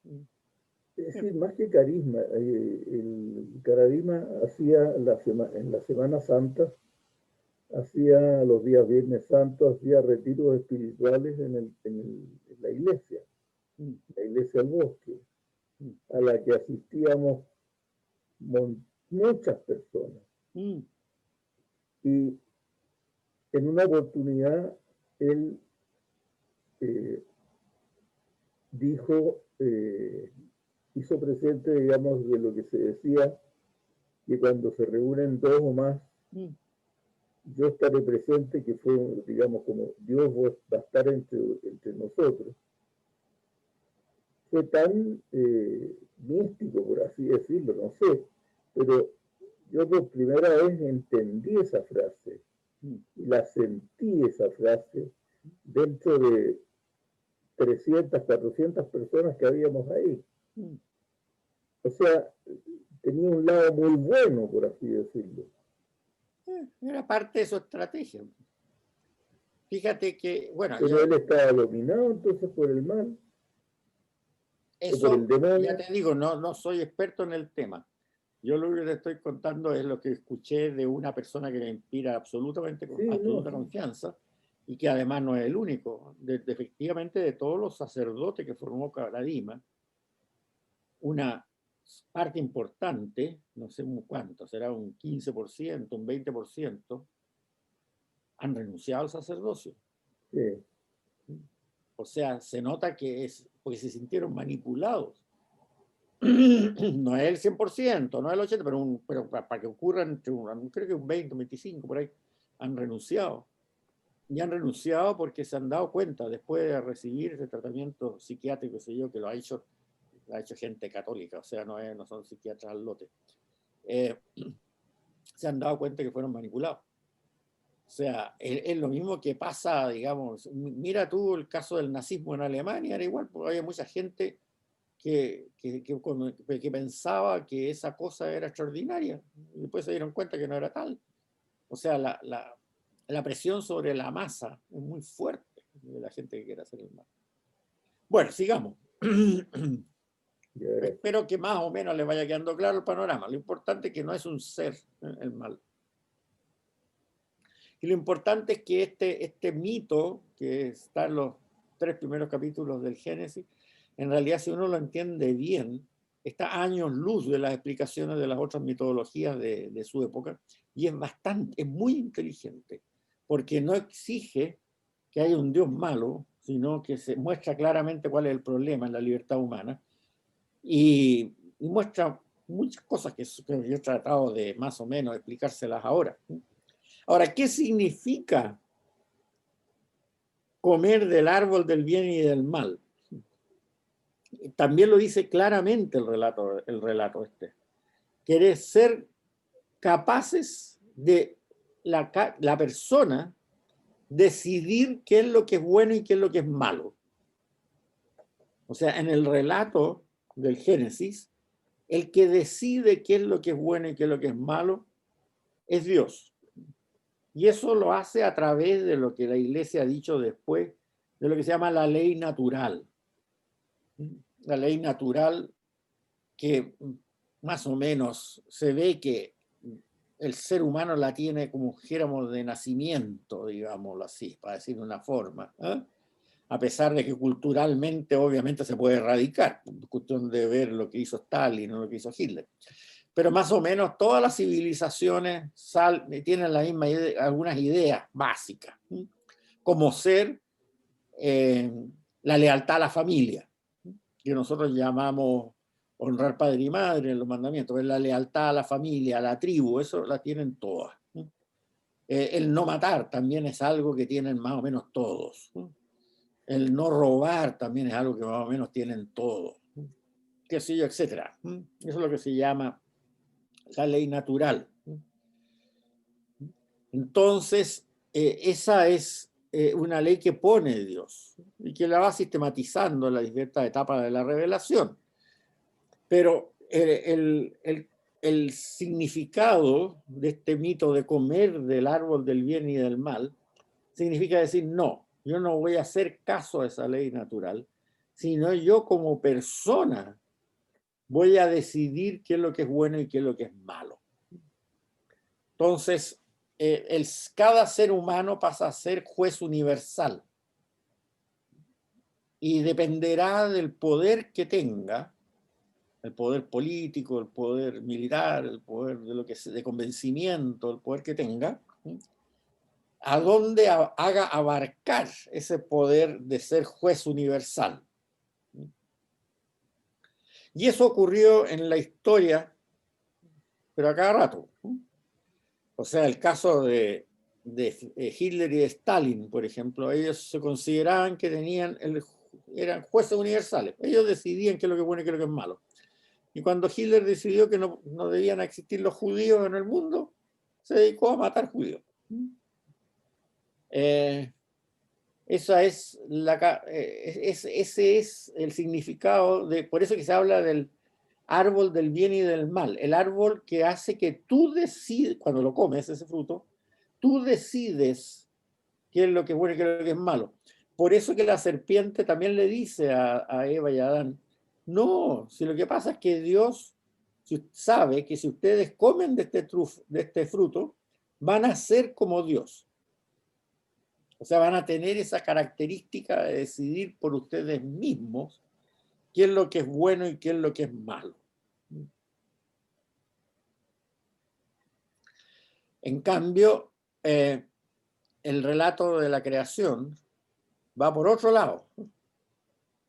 [SPEAKER 3] Es decir, más que carisma, el Karadima hacía en la Semana Santa, hacía los días Viernes Santo, hacía retiros espirituales en la iglesia del bosque, a la que asistíamos muchas personas. Y en una oportunidad él hizo presente, digamos, de lo que se decía, que cuando se reúnen dos o más, yo estaré presente, que fue, digamos, como Dios va a estar entre nosotros. Fue tan místico, por así decirlo, no sé, pero yo por primera vez entendí esa frase y la sentí esa frase dentro de 300, 400 personas que habíamos ahí. O sea, tenía un lado muy bueno, por así decirlo.
[SPEAKER 1] Era parte de su estrategia. Fíjate que, bueno,
[SPEAKER 3] pero él estaba dominado entonces por el mal.
[SPEAKER 1] Eso,
[SPEAKER 3] o por el demonio.
[SPEAKER 1] ya te digo, no soy experto en el tema. Yo lo que te estoy contando es lo que escuché de una persona que me inspira absoluta confianza y que además no es el único. Efectivamente, de todos los sacerdotes que formó Karadima, una parte importante, no sé cuánto, será un 15%, un 20%, han renunciado al sacerdocio.
[SPEAKER 3] Sí.
[SPEAKER 1] O sea, se nota que es porque se sintieron manipulados. No es el 100%, no es el 80%, pero para que ocurran, creo que un 20, un 25, por ahí, han renunciado. Y han renunciado porque se han dado cuenta, después de recibir ese tratamiento psiquiátrico, sé yo, que lo ha hecho gente católica, o sea, no son psiquiatras al lote. Se han dado cuenta que fueron manipulados. O sea, es lo mismo que pasa, digamos, mira tú el caso del nazismo en Alemania, era igual, porque había mucha gente que pensaba que esa cosa era extraordinaria y después se dieron cuenta que no era tal. O sea, la presión sobre la masa es muy fuerte de la gente que quiere hacer el mal. Bueno, sigamos. Espero que más o menos les vaya quedando claro el panorama. Lo importante es que no es un ser el mal. Y lo importante es que este mito, que está en los 3 primeros capítulos del Génesis, en realidad, si uno lo entiende bien, está a años luz de las explicaciones de las otras mitologías de su época, y es muy inteligente, porque no exige que haya un Dios malo, sino que se muestra claramente cuál es el problema en la libertad humana, y muestra muchas cosas que yo he tratado de más o menos explicárselas ahora. Ahora, ¿qué significa comer del árbol del bien y del mal? También lo dice claramente el relato este. Quiere ser capaces de la persona decidir qué es lo que es bueno y qué es lo que es malo. O sea, en el relato del Génesis, el que decide qué es lo que es bueno y qué es lo que es malo es Dios. Y eso lo hace a través de lo que la Iglesia ha dicho después, de lo que se llama la ley natural. La ley natural que más o menos se ve que el ser humano la tiene como dijéramos de nacimiento, digámoslo así, para decir de una forma, ¿eh? A pesar de que culturalmente obviamente se puede erradicar, cuestión de ver lo que hizo Stalin o lo que hizo Hitler. Pero más o menos todas las civilizaciones tienen la misma idea, algunas ideas básicas, como ser la lealtad a la familia, que nosotros llamamos honrar padre y madre en los mandamientos, la lealtad a la familia, a la tribu, eso la tienen todas. El no matar también es algo que tienen más o menos todos. El no robar también es algo que más o menos tienen todos. Qué sé yo, etcétera. Eso es lo que se llama la ley natural. Entonces, esa es una ley que pone Dios y que la va sistematizando en las distintas etapas de la revelación. Pero el significado de este mito de comer del árbol del bien y del mal significa decir, no, yo no voy a hacer caso a esa ley natural, sino yo como persona voy a decidir qué es lo que es bueno y qué es lo que es malo. Entonces, cada ser humano pasa a ser juez universal y dependerá del poder que tenga, el poder político, el poder militar, el poder de convencimiento, el poder que tenga, a dónde haga abarcar ese poder de ser juez universal. Y eso ocurrió en la historia, pero a cada rato. O sea, el caso de Hitler y de Stalin, por ejemplo, ellos se consideraban que eran jueces universales. Ellos decidían qué es lo que es bueno y qué es lo que es malo. Y cuando Hitler decidió que no debían existir los judíos en el mundo, se dedicó a matar judíos. Ese es el significado por eso que se habla del árbol del bien y del mal, el árbol que hace que tú decides, cuando lo comes ese fruto, tú decides qué es lo que es bueno y qué es lo que es malo. Por eso que la serpiente también le dice a Eva y a Adán, no, si lo que pasa es que Dios sabe que si ustedes comen de este fruto, van a ser como Dios. O sea, van a tener esa característica de decidir por ustedes mismos qué es lo que es bueno y qué es lo que es malo. En cambio, el relato de la creación va por otro lado.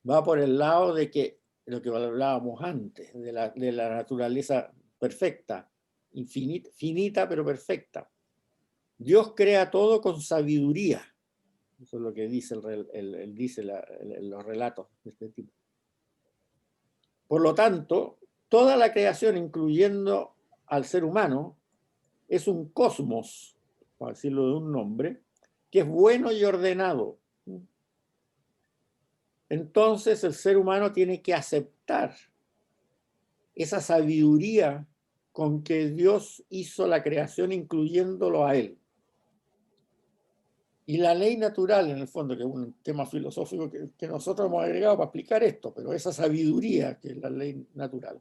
[SPEAKER 1] Va por el lado de que lo que hablábamos antes, de la naturaleza perfecta, infinita, finita pero perfecta. Dios crea todo con sabiduría. Eso es lo que dice los relatos de este tipo. Por lo tanto, toda la creación, incluyendo al ser humano, es un cosmos, por decirlo de un nombre, que es bueno y ordenado. Entonces el ser humano tiene que aceptar esa sabiduría con que Dios hizo la creación incluyéndolo a él. Y la ley natural, en el fondo, que es un tema filosófico que nosotros hemos agregado para explicar esto, pero esa sabiduría, que es la ley natural,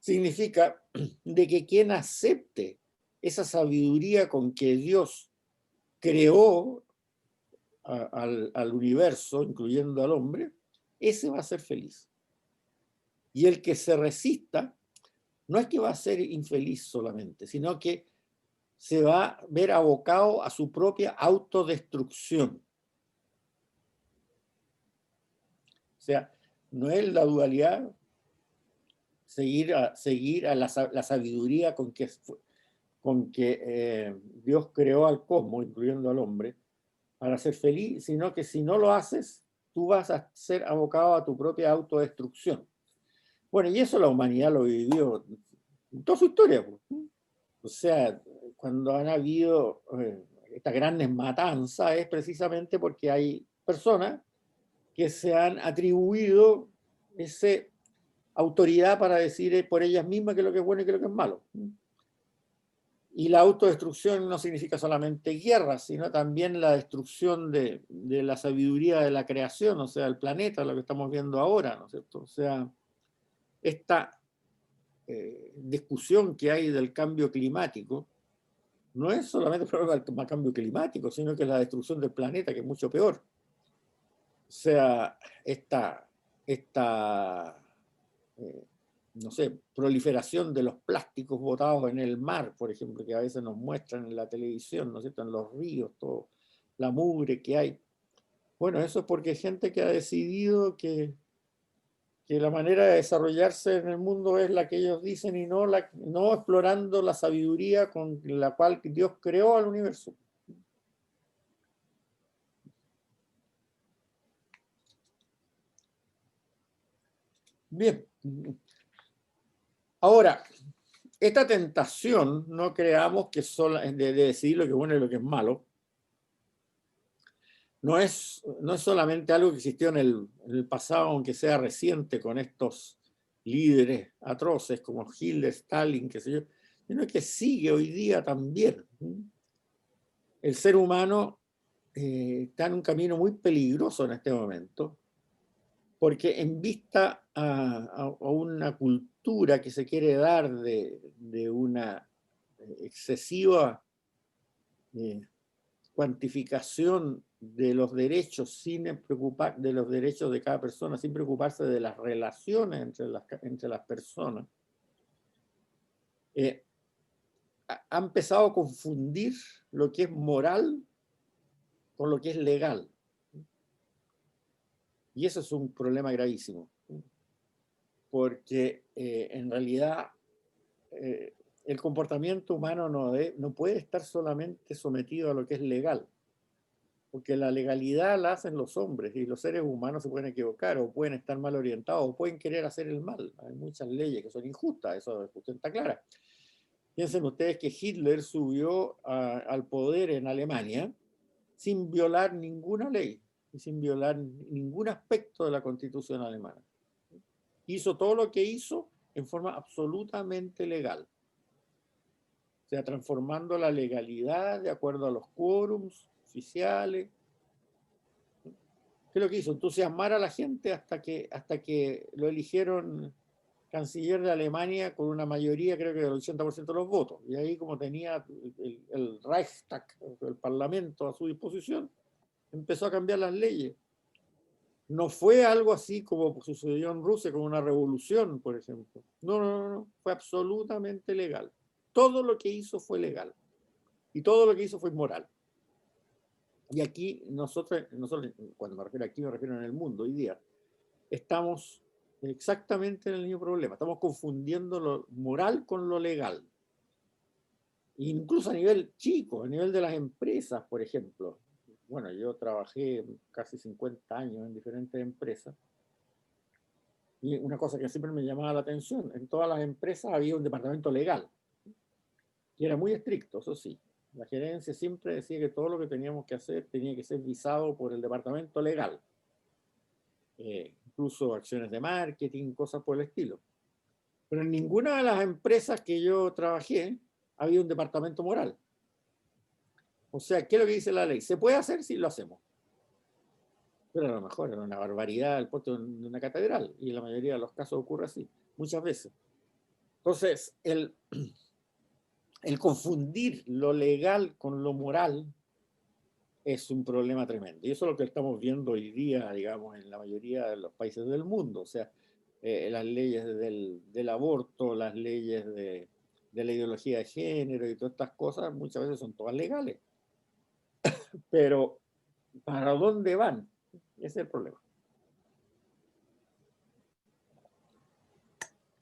[SPEAKER 1] significa de que quien acepte esa sabiduría con que Dios creó al universo, incluyendo al hombre, ese va a ser feliz. Y el que se resista, no es que va a ser infeliz solamente, sino que se va a ver abocado a su propia autodestrucción. O sea, no es la dualidad seguir a la sabiduría con que Dios creó al cosmos, incluyendo al hombre, para ser feliz, sino que si no lo haces, tú vas a ser abocado a tu propia autodestrucción. Bueno, y eso la humanidad lo vivió en toda su historia. O sea, cuando han habido estas grandes matanzas es precisamente porque hay personas que se han atribuido esa autoridad para decir por ellas mismas qué es lo que es bueno y qué es lo que es malo. Y la autodestrucción no significa solamente guerra, sino también la destrucción de la sabiduría de la creación, o sea, el planeta, lo que estamos viendo ahora, ¿no es cierto? O sea, esta discusión que hay del cambio climático no es solamente el problema del cambio climático, sino que es la destrucción del planeta, que es mucho peor. O sea, esta no sé, proliferación de los plásticos botados en el mar, por ejemplo, que a veces nos muestran en la televisión, ¿no es cierto?, en los ríos, todo, la mugre que hay. Bueno, eso es porque hay gente que ha decidido que la manera de desarrollarse en el mundo es la que ellos dicen y no explorando la sabiduría con la cual Dios creó al universo. Bien. Ahora, esta tentación, no creamos que de decidir lo que es bueno y lo que es malo, no es solamente algo que existió en el pasado, aunque sea reciente, con estos líderes atroces como Hitler, Stalin, qué sé yo, sino que sigue hoy día también. El ser humano está en un camino muy peligroso en este momento, porque en vista a una cultura que se quiere dar de una excesiva cuantificación de los derechos de los derechos de cada persona, sin preocuparse de las relaciones entre las personas, ha empezado a confundir lo que es moral con lo que es legal. Y eso es un problema gravísimo, porque en realidad el comportamiento humano no puede estar solamente sometido a lo que es legal, porque la legalidad la hacen los hombres y los seres humanos se pueden equivocar o pueden estar mal orientados o pueden querer hacer el mal. Hay muchas leyes que son injustas, eso está clara. Piensen ustedes que Hitler subió al poder en Alemania sin violar ninguna ley y sin violar ningún aspecto de la Constitución alemana. Hizo todo lo que hizo en forma absolutamente legal. O sea, transformando la legalidad de acuerdo a los quórums oficiales. ¿Qué es lo que hizo? Entusiasmar a la gente hasta que lo eligieron canciller de Alemania con una mayoría, creo que del 80% de los votos. Y ahí, como tenía el Reichstag, el Parlamento a su disposición, empezó a cambiar las leyes. No fue algo así como sucedió en Rusia con una revolución, por ejemplo. No, fue absolutamente legal. Todo lo que hizo fue legal. Y todo lo que hizo fue moral. Y aquí nosotros, cuando me refiero aquí, me refiero en el mundo hoy día, estamos exactamente en el mismo problema. Estamos confundiendo lo moral con lo legal. Incluso a nivel chico, a nivel de las empresas, por ejemplo. Bueno, yo trabajé casi 50 años en diferentes empresas. Y una cosa que siempre me llamaba la atención, en todas las empresas había un departamento legal. Y era muy estricto, eso sí. La gerencia siempre decía que todo lo que teníamos que hacer tenía que ser visado por el departamento legal. Incluso acciones de marketing, cosas por el estilo. Pero en ninguna de las empresas que yo trabajé había un departamento moral. O sea, ¿qué es lo que dice la ley? ¿Se puede hacer? Sí, lo hacemos. Pero a lo mejor era una barbaridad el puesto de una catedral, y en la mayoría de los casos ocurre así, muchas veces. Entonces, el confundir lo legal con lo moral es un problema tremendo. Y eso es lo que estamos viendo hoy día, digamos, en la mayoría de los países del mundo. O sea, las leyes del aborto, las leyes de la ideología de género y todas estas cosas, muchas veces son todas legales. Pero, ¿para dónde van? Ese es el problema.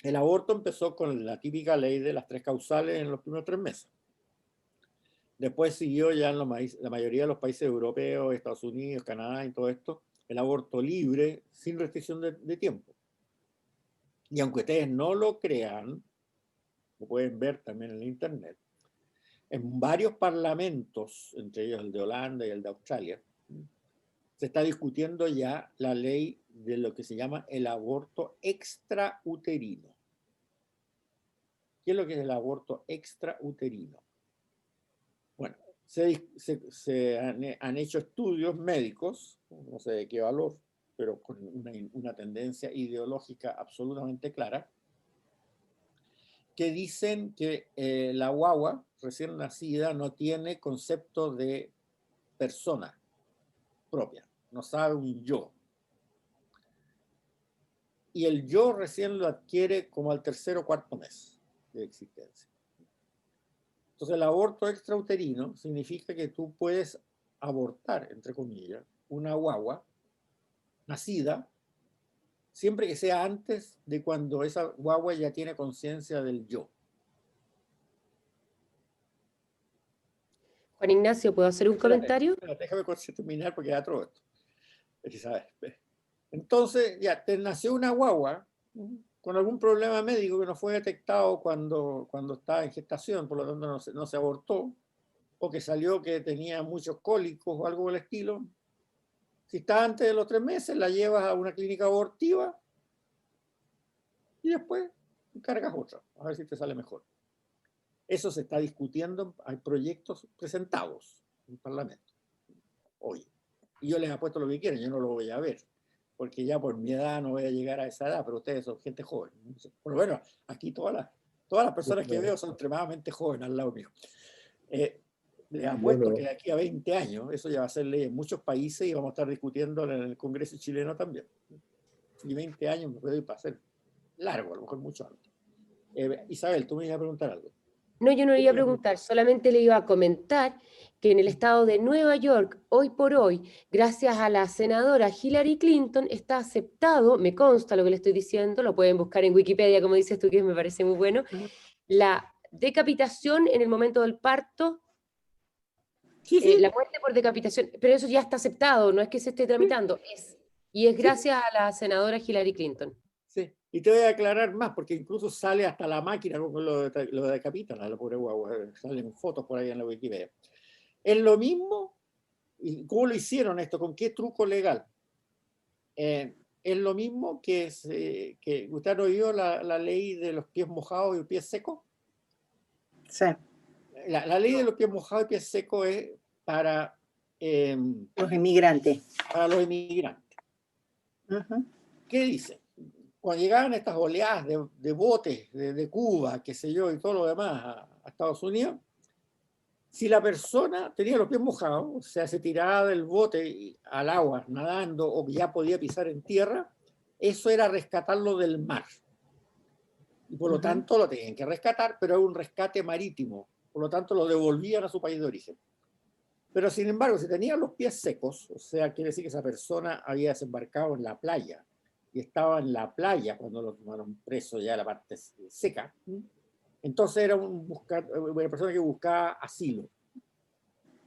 [SPEAKER 1] El aborto empezó con la típica ley de las 3 causales en los primeros 3 meses. Después siguió ya en la mayoría de los países europeos, Estados Unidos, Canadá y todo esto, el aborto libre, sin restricción de tiempo. Y aunque ustedes no lo crean, lo pueden ver también en internet, en varios parlamentos, entre ellos el de Holanda y el de Australia, se está discutiendo ya la ley de lo que se llama el aborto extrauterino. ¿Qué es lo que es el aborto extrauterino? Bueno, se han hecho estudios médicos, no sé de qué valor, pero con una tendencia ideológica absolutamente clara, que dicen que la guagua recién nacida no tiene concepto de persona propia, no sabe un yo. Y el yo recién lo adquiere como al 3.º o 4.º mes de existencia. Entonces el aborto extrauterino significa que tú puedes abortar, entre comillas, una guagua nacida, siempre que sea antes de cuando esa guagua ya tiene conciencia del yo.
[SPEAKER 7] Juan Ignacio, ¿puedo hacer un comentario?
[SPEAKER 1] Espérate, déjame terminar porque ya todo esto. Entonces, ya te nació una guagua con algún problema médico que no fue detectado cuando estaba en gestación, por lo tanto no se abortó, o que salió que tenía muchos cólicos o algo por el estilo. Si está antes de los 3 meses, la llevas a una clínica abortiva y después cargas otra, a ver si te sale mejor. Eso se está discutiendo, hay proyectos presentados en el Parlamento hoy. Y yo les apuesto lo que quieren, yo no lo voy a ver, porque ya por mi edad no voy a llegar a esa edad, pero ustedes son gente joven. Pero bueno, aquí todas las personas que veo son extremadamente jóvenes al lado mío. Les apuesto que de aquí a 20 años, eso ya va a ser ley en muchos países y vamos a estar discutiendo en el Congreso chileno también. Y 20 años me puedo ir para ser largo, a lo mejor mucho antes. Isabel, tú me ibas a preguntar algo.
[SPEAKER 7] No, yo no le iba a preguntar, solamente le iba a comentar que en el estado de Nueva York, hoy por hoy, gracias a la senadora Hillary Clinton, está aceptado, me consta lo que le estoy diciendo, lo pueden buscar en Wikipedia, como dices tú, que me parece muy bueno, la decapitación en el momento del parto,
[SPEAKER 1] sí.
[SPEAKER 7] La muerte por decapitación, pero eso ya está aceptado, no es que se esté tramitando, y es gracias a la senadora Hillary Clinton.
[SPEAKER 1] Sí, y te voy a aclarar más, porque incluso sale hasta la máquina como lo decapitan a la pobre guagua, salen fotos por ahí en la Wikipedia. Es lo mismo, y ¿cómo lo hicieron esto? ¿Con qué truco legal? Es lo mismo que ¿usted ha oído la ley de los pies mojados y pies secos?
[SPEAKER 8] Sí.
[SPEAKER 1] La ley de los pies mojados y pies secos es para
[SPEAKER 8] los inmigrantes.
[SPEAKER 1] Para los inmigrantes. ¿Qué dice? Cuando llegaban estas oleadas de botes de Cuba, qué sé yo, y todo lo demás a Estados Unidos, si la persona tenía los pies mojados, o sea, se tiraba del bote al agua nadando o ya podía pisar en tierra, eso era rescatarlo del mar. Y por lo tanto lo tenían que rescatar, pero era un rescate marítimo. Por lo tanto lo devolvían a su país de origen. Pero sin embargo, si tenía los pies secos, o sea, quiere decir que esa persona había desembarcado en la playa y estaba en la playa cuando lo tomaron preso ya la parte seca, entonces era una persona que buscaba asilo.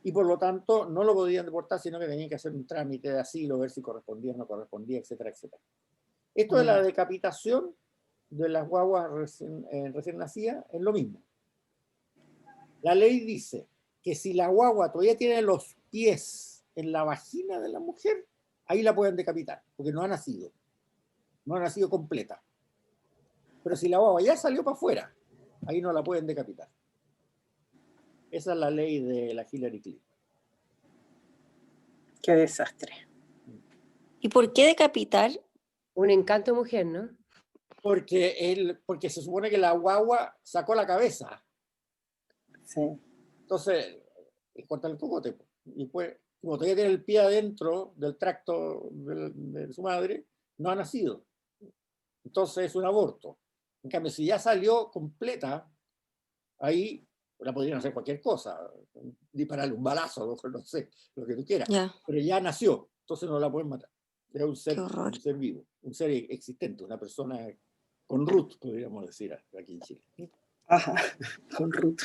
[SPEAKER 1] Y por lo tanto no lo podían deportar, sino que tenían que hacer un trámite de asilo, ver si correspondía o no correspondía, etcétera, etcétera. Esto de la decapitación de las guaguas recién nacidas es lo mismo. La ley dice que si la guagua todavía tiene los pies en la vagina de la mujer, ahí la pueden decapitar, porque no ha nacido completa. Pero si la guagua ya salió para afuera, ahí no la pueden decapitar. Esa es la ley de la Hillary Clinton.
[SPEAKER 8] Qué desastre.
[SPEAKER 2] ¿Y por qué decapitar?
[SPEAKER 7] Un encanto mujer, ¿no?
[SPEAKER 1] Porque se supone que la guagua sacó la cabeza.
[SPEAKER 8] Sí.
[SPEAKER 1] Entonces, corta el cocote. Y pues, como todavía tiene el pie adentro del tracto de su madre, no ha nacido. Entonces es un aborto. En cambio, si ya salió completa, ahí la podrían hacer cualquier cosa, dispararle un balazo, no sé, lo que tú quieras.
[SPEAKER 2] Ya.
[SPEAKER 1] Pero ya nació, entonces no la pueden matar. Es un
[SPEAKER 2] Qué horror.
[SPEAKER 1] ser vivo, un ser existente, una persona con root, podríamos decir aquí en Chile.
[SPEAKER 8] Ajá, con Ruth.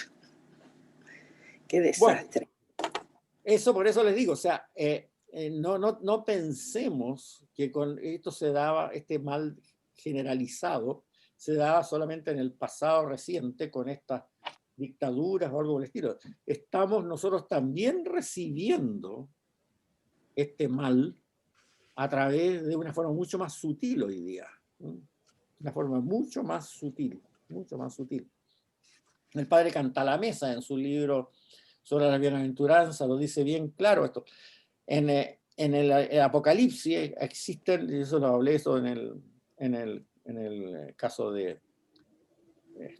[SPEAKER 8] Qué desastre.
[SPEAKER 1] Bueno, eso por eso les digo, o sea, no pensemos que con esto se daba, este mal generalizado, se daba solamente en el pasado reciente con estas dictaduras o algo por el estilo. Estamos nosotros también recibiendo este mal a través de una forma mucho más sutil hoy día. Una forma mucho más sutil, mucho más sutil. El padre Cantalamessa, en su libro sobre la bienaventuranza, lo dice bien claro esto. En el Apocalipsis existen, y eso lo hablé eso en el caso de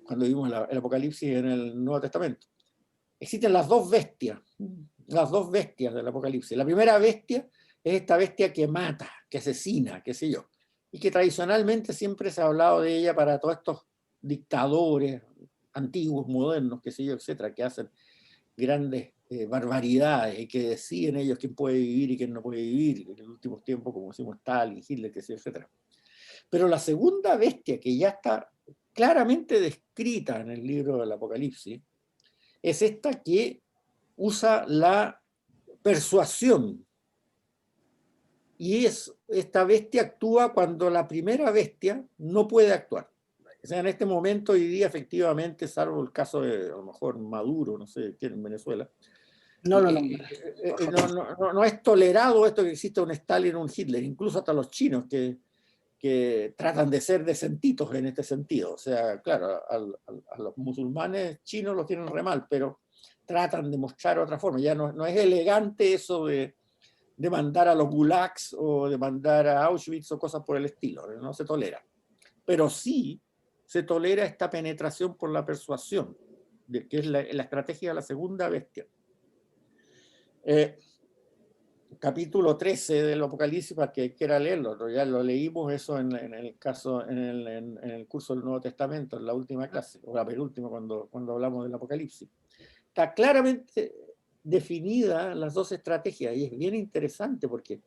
[SPEAKER 1] cuando vimos el Apocalipsis en el Nuevo Testamento. Existen las dos bestias del Apocalipsis. La primera bestia es esta bestia que mata, que asesina, qué sé yo, y que tradicionalmente siempre se ha hablado de ella para todos estos dictadores antiguos, modernos, qué sé yo, etcétera, que hacen grandes barbaridades y que deciden ellos quién puede vivir y quién no puede vivir en los últimos tiempos, como decimos Stalin, Hitler, qué sé yo, etcétera. Pero la segunda bestia, que ya está claramente descrita en el libro del Apocalipsis, es esta que usa la persuasión. Y esta bestia actúa cuando la primera bestia no puede actuar. O sea, en este momento, hoy día, efectivamente, salvo el caso de, a lo mejor, Maduro, no sé quién en Venezuela,
[SPEAKER 8] No lo nombra.
[SPEAKER 1] no es tolerado esto que existe un Stalin o un Hitler, incluso hasta los chinos que tratan de ser decentitos en este sentido. O sea, claro, a los musulmanes chinos los tienen re mal, pero tratan de mostrar otra forma. Ya no es elegante eso de mandar a los gulags o de mandar a Auschwitz o cosas por el estilo. No se tolera. Pero sí se tolera esta penetración por la persuasión, que es la estrategia de la segunda bestia. Capítulo 13 del Apocalipsis, para que quiera leerlo, ya lo leímos eso en el curso del Nuevo Testamento, en la última clase, o la penúltima cuando hablamos del Apocalipsis. Está claramente definida las dos estrategias y es bien interesante porque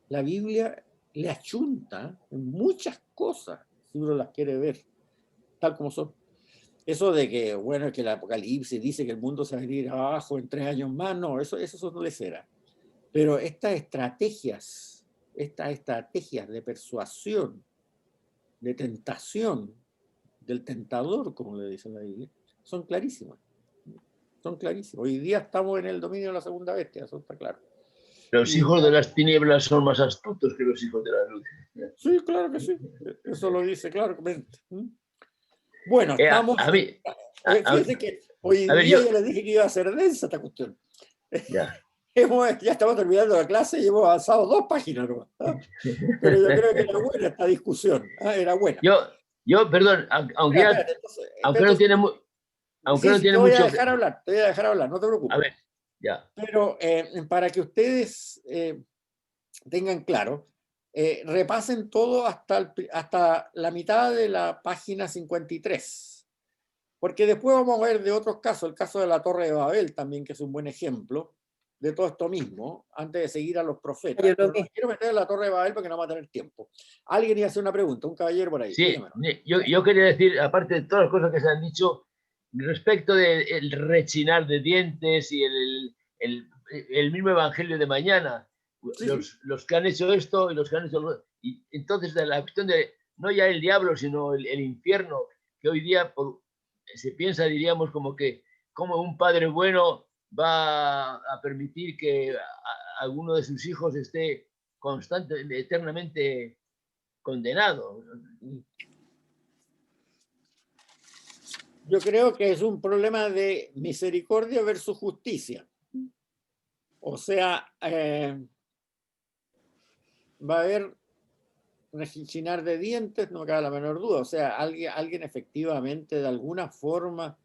[SPEAKER 1] la Biblia le achunta en muchas cosas, si uno las quiere ver, tal como son. Eso de que, bueno, que el Apocalipsis dice que el mundo se va a venir abajo en 3 años más, no, eso son leceras. Pero estas estrategias de persuasión, de tentación, del tentador, como le dice la Biblia, son clarísimas. Son clarísimas. Hoy día estamos en el dominio de la segunda bestia, eso está claro.
[SPEAKER 9] Los hijos de las tinieblas son más astutos que los hijos de la luz.
[SPEAKER 1] Sí, claro que sí. Eso lo dice claramente. Bueno, estamos... fíjense que hoy día yo les dije que iba a ser densa esta cuestión.
[SPEAKER 9] Ya.
[SPEAKER 1] Ya estamos terminando la clase y hemos avanzado 2 páginas nomás. Pero yo creo que era buena esta discusión. Era buena.
[SPEAKER 9] Yo perdón, aunque no tiene mucho...
[SPEAKER 1] Te voy a dejar hablar, no te preocupes.
[SPEAKER 9] A ver, ya.
[SPEAKER 1] Pero para que ustedes tengan claro, repasen todo hasta la mitad de la página 53. Porque después vamos a ver de otros casos, el caso de la Torre de Babel también, que es un buen ejemplo de todo esto mismo, antes de seguir a los profetas. Pero no quiero meter en la Torre de Babel porque no va a tener tiempo. Alguien iba a hacer una pregunta, un caballero por ahí.
[SPEAKER 9] Sí, yo quería decir, aparte de todas las cosas que se han dicho, respecto del rechinar de dientes y el mismo evangelio de mañana, sí. Los que han hecho esto y los que han hecho... Y entonces la cuestión de, no ya el diablo, sino el infierno, que hoy día se piensa, diríamos, como un padre bueno va a permitir que alguno de sus hijos esté eternamente condenado.
[SPEAKER 1] Yo creo que es un problema de misericordia versus justicia. O sea, va a haber rechinar de dientes, no cabe la menor duda. O sea, alguien efectivamente de alguna forma,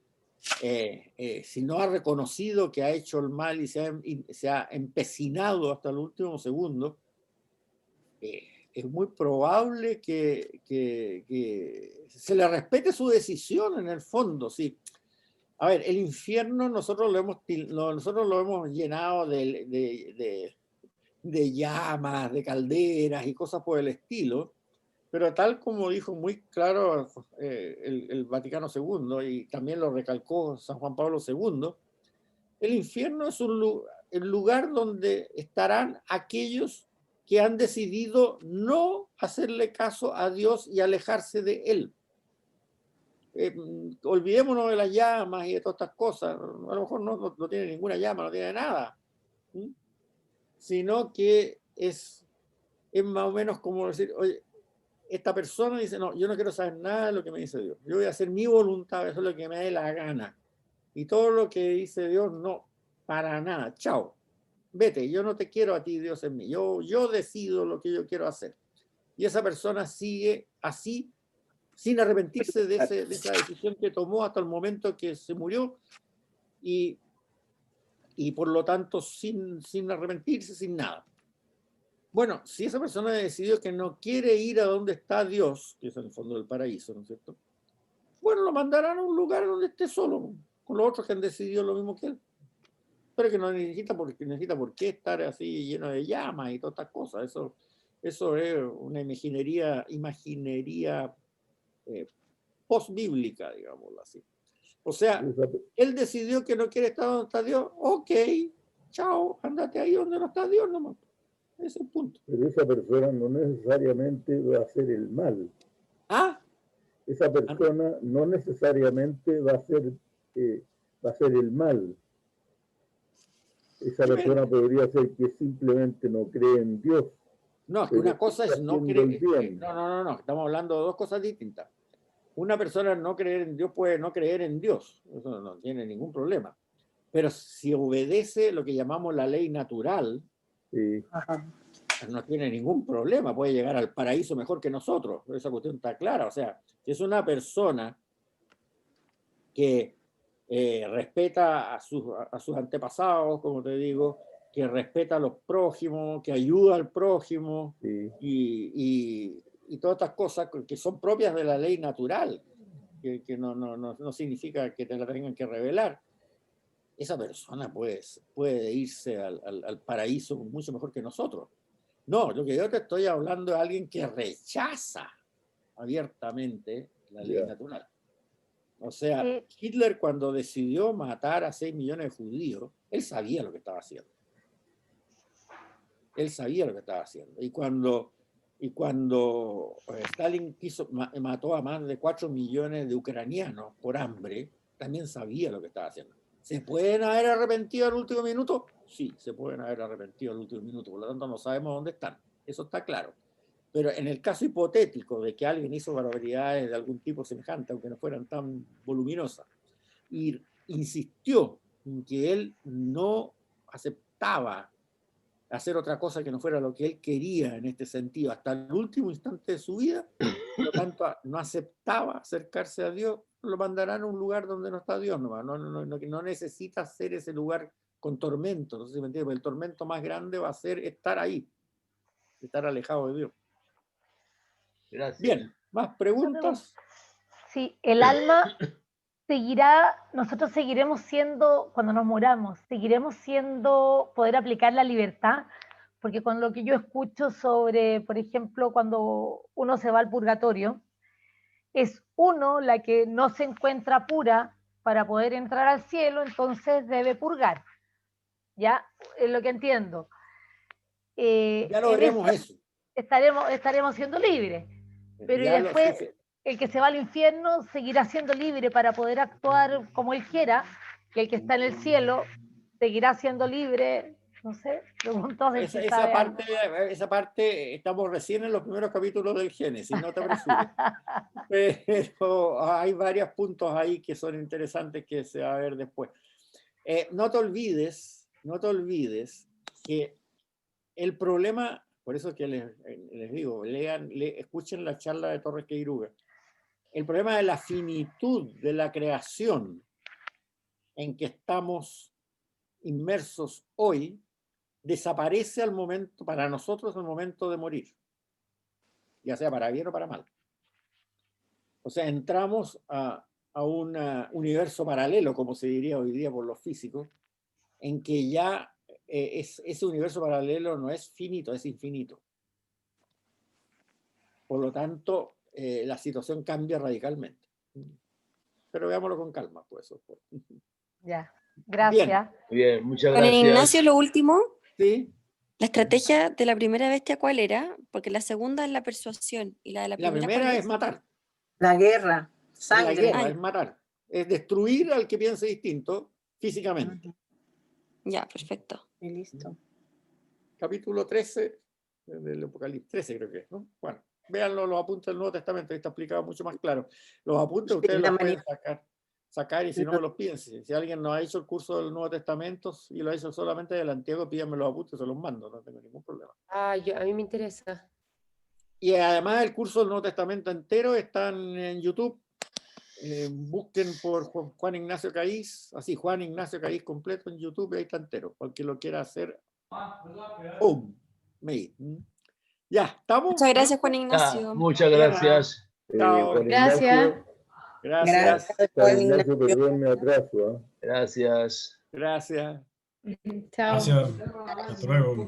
[SPEAKER 1] si no ha reconocido que ha hecho el mal y se ha empecinado hasta el último segundo, es muy probable que se le respete su decisión en el fondo. Sí. A ver, el infierno nosotros lo hemos llenado de llamas, de calderas y cosas por el estilo, pero tal como dijo muy claro el Vaticano II, y también lo recalcó San Juan Pablo II, el infierno es el lugar donde estarán aquellos que han decidido no hacerle caso a Dios y alejarse de Él. Olvidémonos de las llamas y de todas estas cosas. A lo mejor no tiene ninguna llama, no tiene nada. ¿Sí? Sino que es más o menos como decir, oye, esta persona dice, no, yo no quiero saber nada de lo que me dice Dios. Yo voy a hacer mi voluntad, eso es lo que me dé la gana. Y todo lo que dice Dios, no, para nada. Chao. Vete, yo no te quiero a ti, Dios en mí. Yo decido lo que yo quiero hacer. Y esa persona sigue así, sin arrepentirse de esa decisión que tomó hasta el momento que se murió, y por lo tanto sin arrepentirse, sin nada. Bueno, si esa persona ha decidido que no quiere ir a donde está Dios, que es en el fondo del paraíso, ¿no es cierto? Bueno, lo mandarán a un lugar donde esté solo, con los otros que han decidido lo mismo que él. Pero que no necesita por qué estar así lleno de llamas y todas estas cosas. Eso es una imaginería post-bíblica, digámoslo así. O sea, él decidió que no quiere estar donde está Dios. Ok, chao, ándate ahí donde no está Dios nomás. Ese es el punto.
[SPEAKER 3] Pero esa persona no necesariamente va a hacer el mal.
[SPEAKER 1] ¿Ah?
[SPEAKER 3] Esa persona no necesariamente va a hacer el mal. Esa persona podría ser que simplemente no cree en Dios.
[SPEAKER 1] No, es que una cosa es no creer. No. Estamos hablando de dos cosas distintas. Una persona no creer en Dios puede no creer en Dios. Eso no tiene ningún problema. Pero si obedece lo que llamamos la ley natural,
[SPEAKER 3] sí,
[SPEAKER 1] no tiene ningún problema. Puede llegar al paraíso mejor que nosotros. Esa cuestión está clara. O sea, si es una persona que respeta a sus antepasados, como te digo, que respeta a los prójimos, que ayuda al prójimo, sí, y todas estas cosas que son propias de la ley natural, que no significa que te la tengan que revelar. Esa persona puede irse al paraíso mucho mejor que nosotros. No, lo que yo te estoy hablando es alguien que rechaza abiertamente la ley natural. O sea, Hitler, cuando decidió matar a 6 millones de judíos, él sabía lo que estaba haciendo. Él sabía lo que estaba haciendo. Y cuando Stalin mató a más de 4 millones de ucranianos por hambre, también sabía lo que estaba haciendo. ¿Se pueden haber arrepentido al último minuto? Sí, se pueden haber arrepentido al último minuto. Por lo tanto, no sabemos dónde están. Eso está claro. Pero en el caso hipotético de que alguien hizo barbaridades de algún tipo semejante, aunque no fueran tan voluminosas, y insistió en que él no aceptaba hacer otra cosa que no fuera lo que él quería en este sentido, hasta el último instante de su vida, por lo tanto no aceptaba acercarse a Dios, lo mandarán a un lugar donde no está Dios, no necesita ser ese lugar con tormento, no sé si me entiendes, pero el tormento más grande va a ser estar ahí, estar alejado de Dios.
[SPEAKER 9] Gracias.
[SPEAKER 1] Bien, ¿más preguntas?
[SPEAKER 5] Sí, el alma seguirá, nosotros seguiremos siendo, cuando nos moramos, seguiremos siendo, poder aplicar la libertad, porque con lo que yo escucho sobre, por ejemplo, cuando uno se va al purgatorio, es uno la que no se encuentra pura para poder entrar al cielo, entonces debe purgar. ¿Ya? Es lo que entiendo.
[SPEAKER 1] Ya lo veremos eso.
[SPEAKER 5] Estaremos siendo libres. Pero y después, el que se va al infierno seguirá siendo libre para poder actuar como él quiera, que el que está en el cielo seguirá siendo libre No sé, preguntó si
[SPEAKER 1] Esa
[SPEAKER 5] sabe algo.
[SPEAKER 1] esa parte, estamos recién en los primeros capítulos del Génesis, no te apresures. Pero hay varios puntos ahí que son interesantes que se va a ver después. No te olvides que el problema, por eso que les digo, escuchen la charla de Torres Queiruga, el problema de la finitud de la creación en que estamos inmersos hoy, desaparece al momento, para nosotros, al momento de morir, ya sea para bien o para mal. O sea, entramos a un universo paralelo, como se diría hoy día por los físicos, en que ya ese universo paralelo no es finito, es infinito. Por lo tanto, la situación cambia radicalmente. Pero veámoslo con calma, pues.
[SPEAKER 5] Ya, gracias.
[SPEAKER 9] Bien, muchas
[SPEAKER 2] Con
[SPEAKER 9] gracias.
[SPEAKER 2] Ignacio, lo último,
[SPEAKER 1] Sí.
[SPEAKER 2] la estrategia de la primera bestia, ¿cuál era? Porque la segunda es la persuasión y la de la
[SPEAKER 1] La
[SPEAKER 2] primera,
[SPEAKER 1] primera
[SPEAKER 2] ¿cuál
[SPEAKER 1] es matar.
[SPEAKER 8] La guerra,
[SPEAKER 1] Es la
[SPEAKER 8] sangre.
[SPEAKER 1] guerra,
[SPEAKER 2] Ay.
[SPEAKER 1] es matar. Es destruir al que piense distinto físicamente.
[SPEAKER 2] Ya, perfecto.
[SPEAKER 8] Y listo.
[SPEAKER 1] Capítulo 13 del Apocalipsis, 13 creo que es, ¿no? Bueno, véanlo, los apuntes del Nuevo Testamento, ahí está explicado mucho más claro. Los apuntes ustedes los pueden sacar y si no me los piden. Si alguien no ha hecho el curso del Nuevo Testamento y lo ha hecho solamente del Antiguo, pídanme los apuntes, se los mando, no tengo ningún problema.
[SPEAKER 7] Ah, a mí me interesa.
[SPEAKER 1] Y además el curso del Nuevo Testamento entero está en YouTube. Busquen por Juan Ignacio Caís, así Juan Ignacio Caís completo en YouTube, y ahí está entero. Cualquiera lo quiera hacer. ¡Pum! Ya, ¿estamos?
[SPEAKER 2] Muchas gracias, Juan
[SPEAKER 9] Ah,
[SPEAKER 2] Ignacio.
[SPEAKER 9] muchas gracias.
[SPEAKER 1] Chao.
[SPEAKER 3] Juan
[SPEAKER 4] Gracias.
[SPEAKER 3] Ignacio,
[SPEAKER 1] Gracias.
[SPEAKER 3] Juan Ignacio, perdón mi atraso.
[SPEAKER 9] Gracias.
[SPEAKER 1] Gracias.
[SPEAKER 4] Chao.
[SPEAKER 10] Gracias. Hasta luego.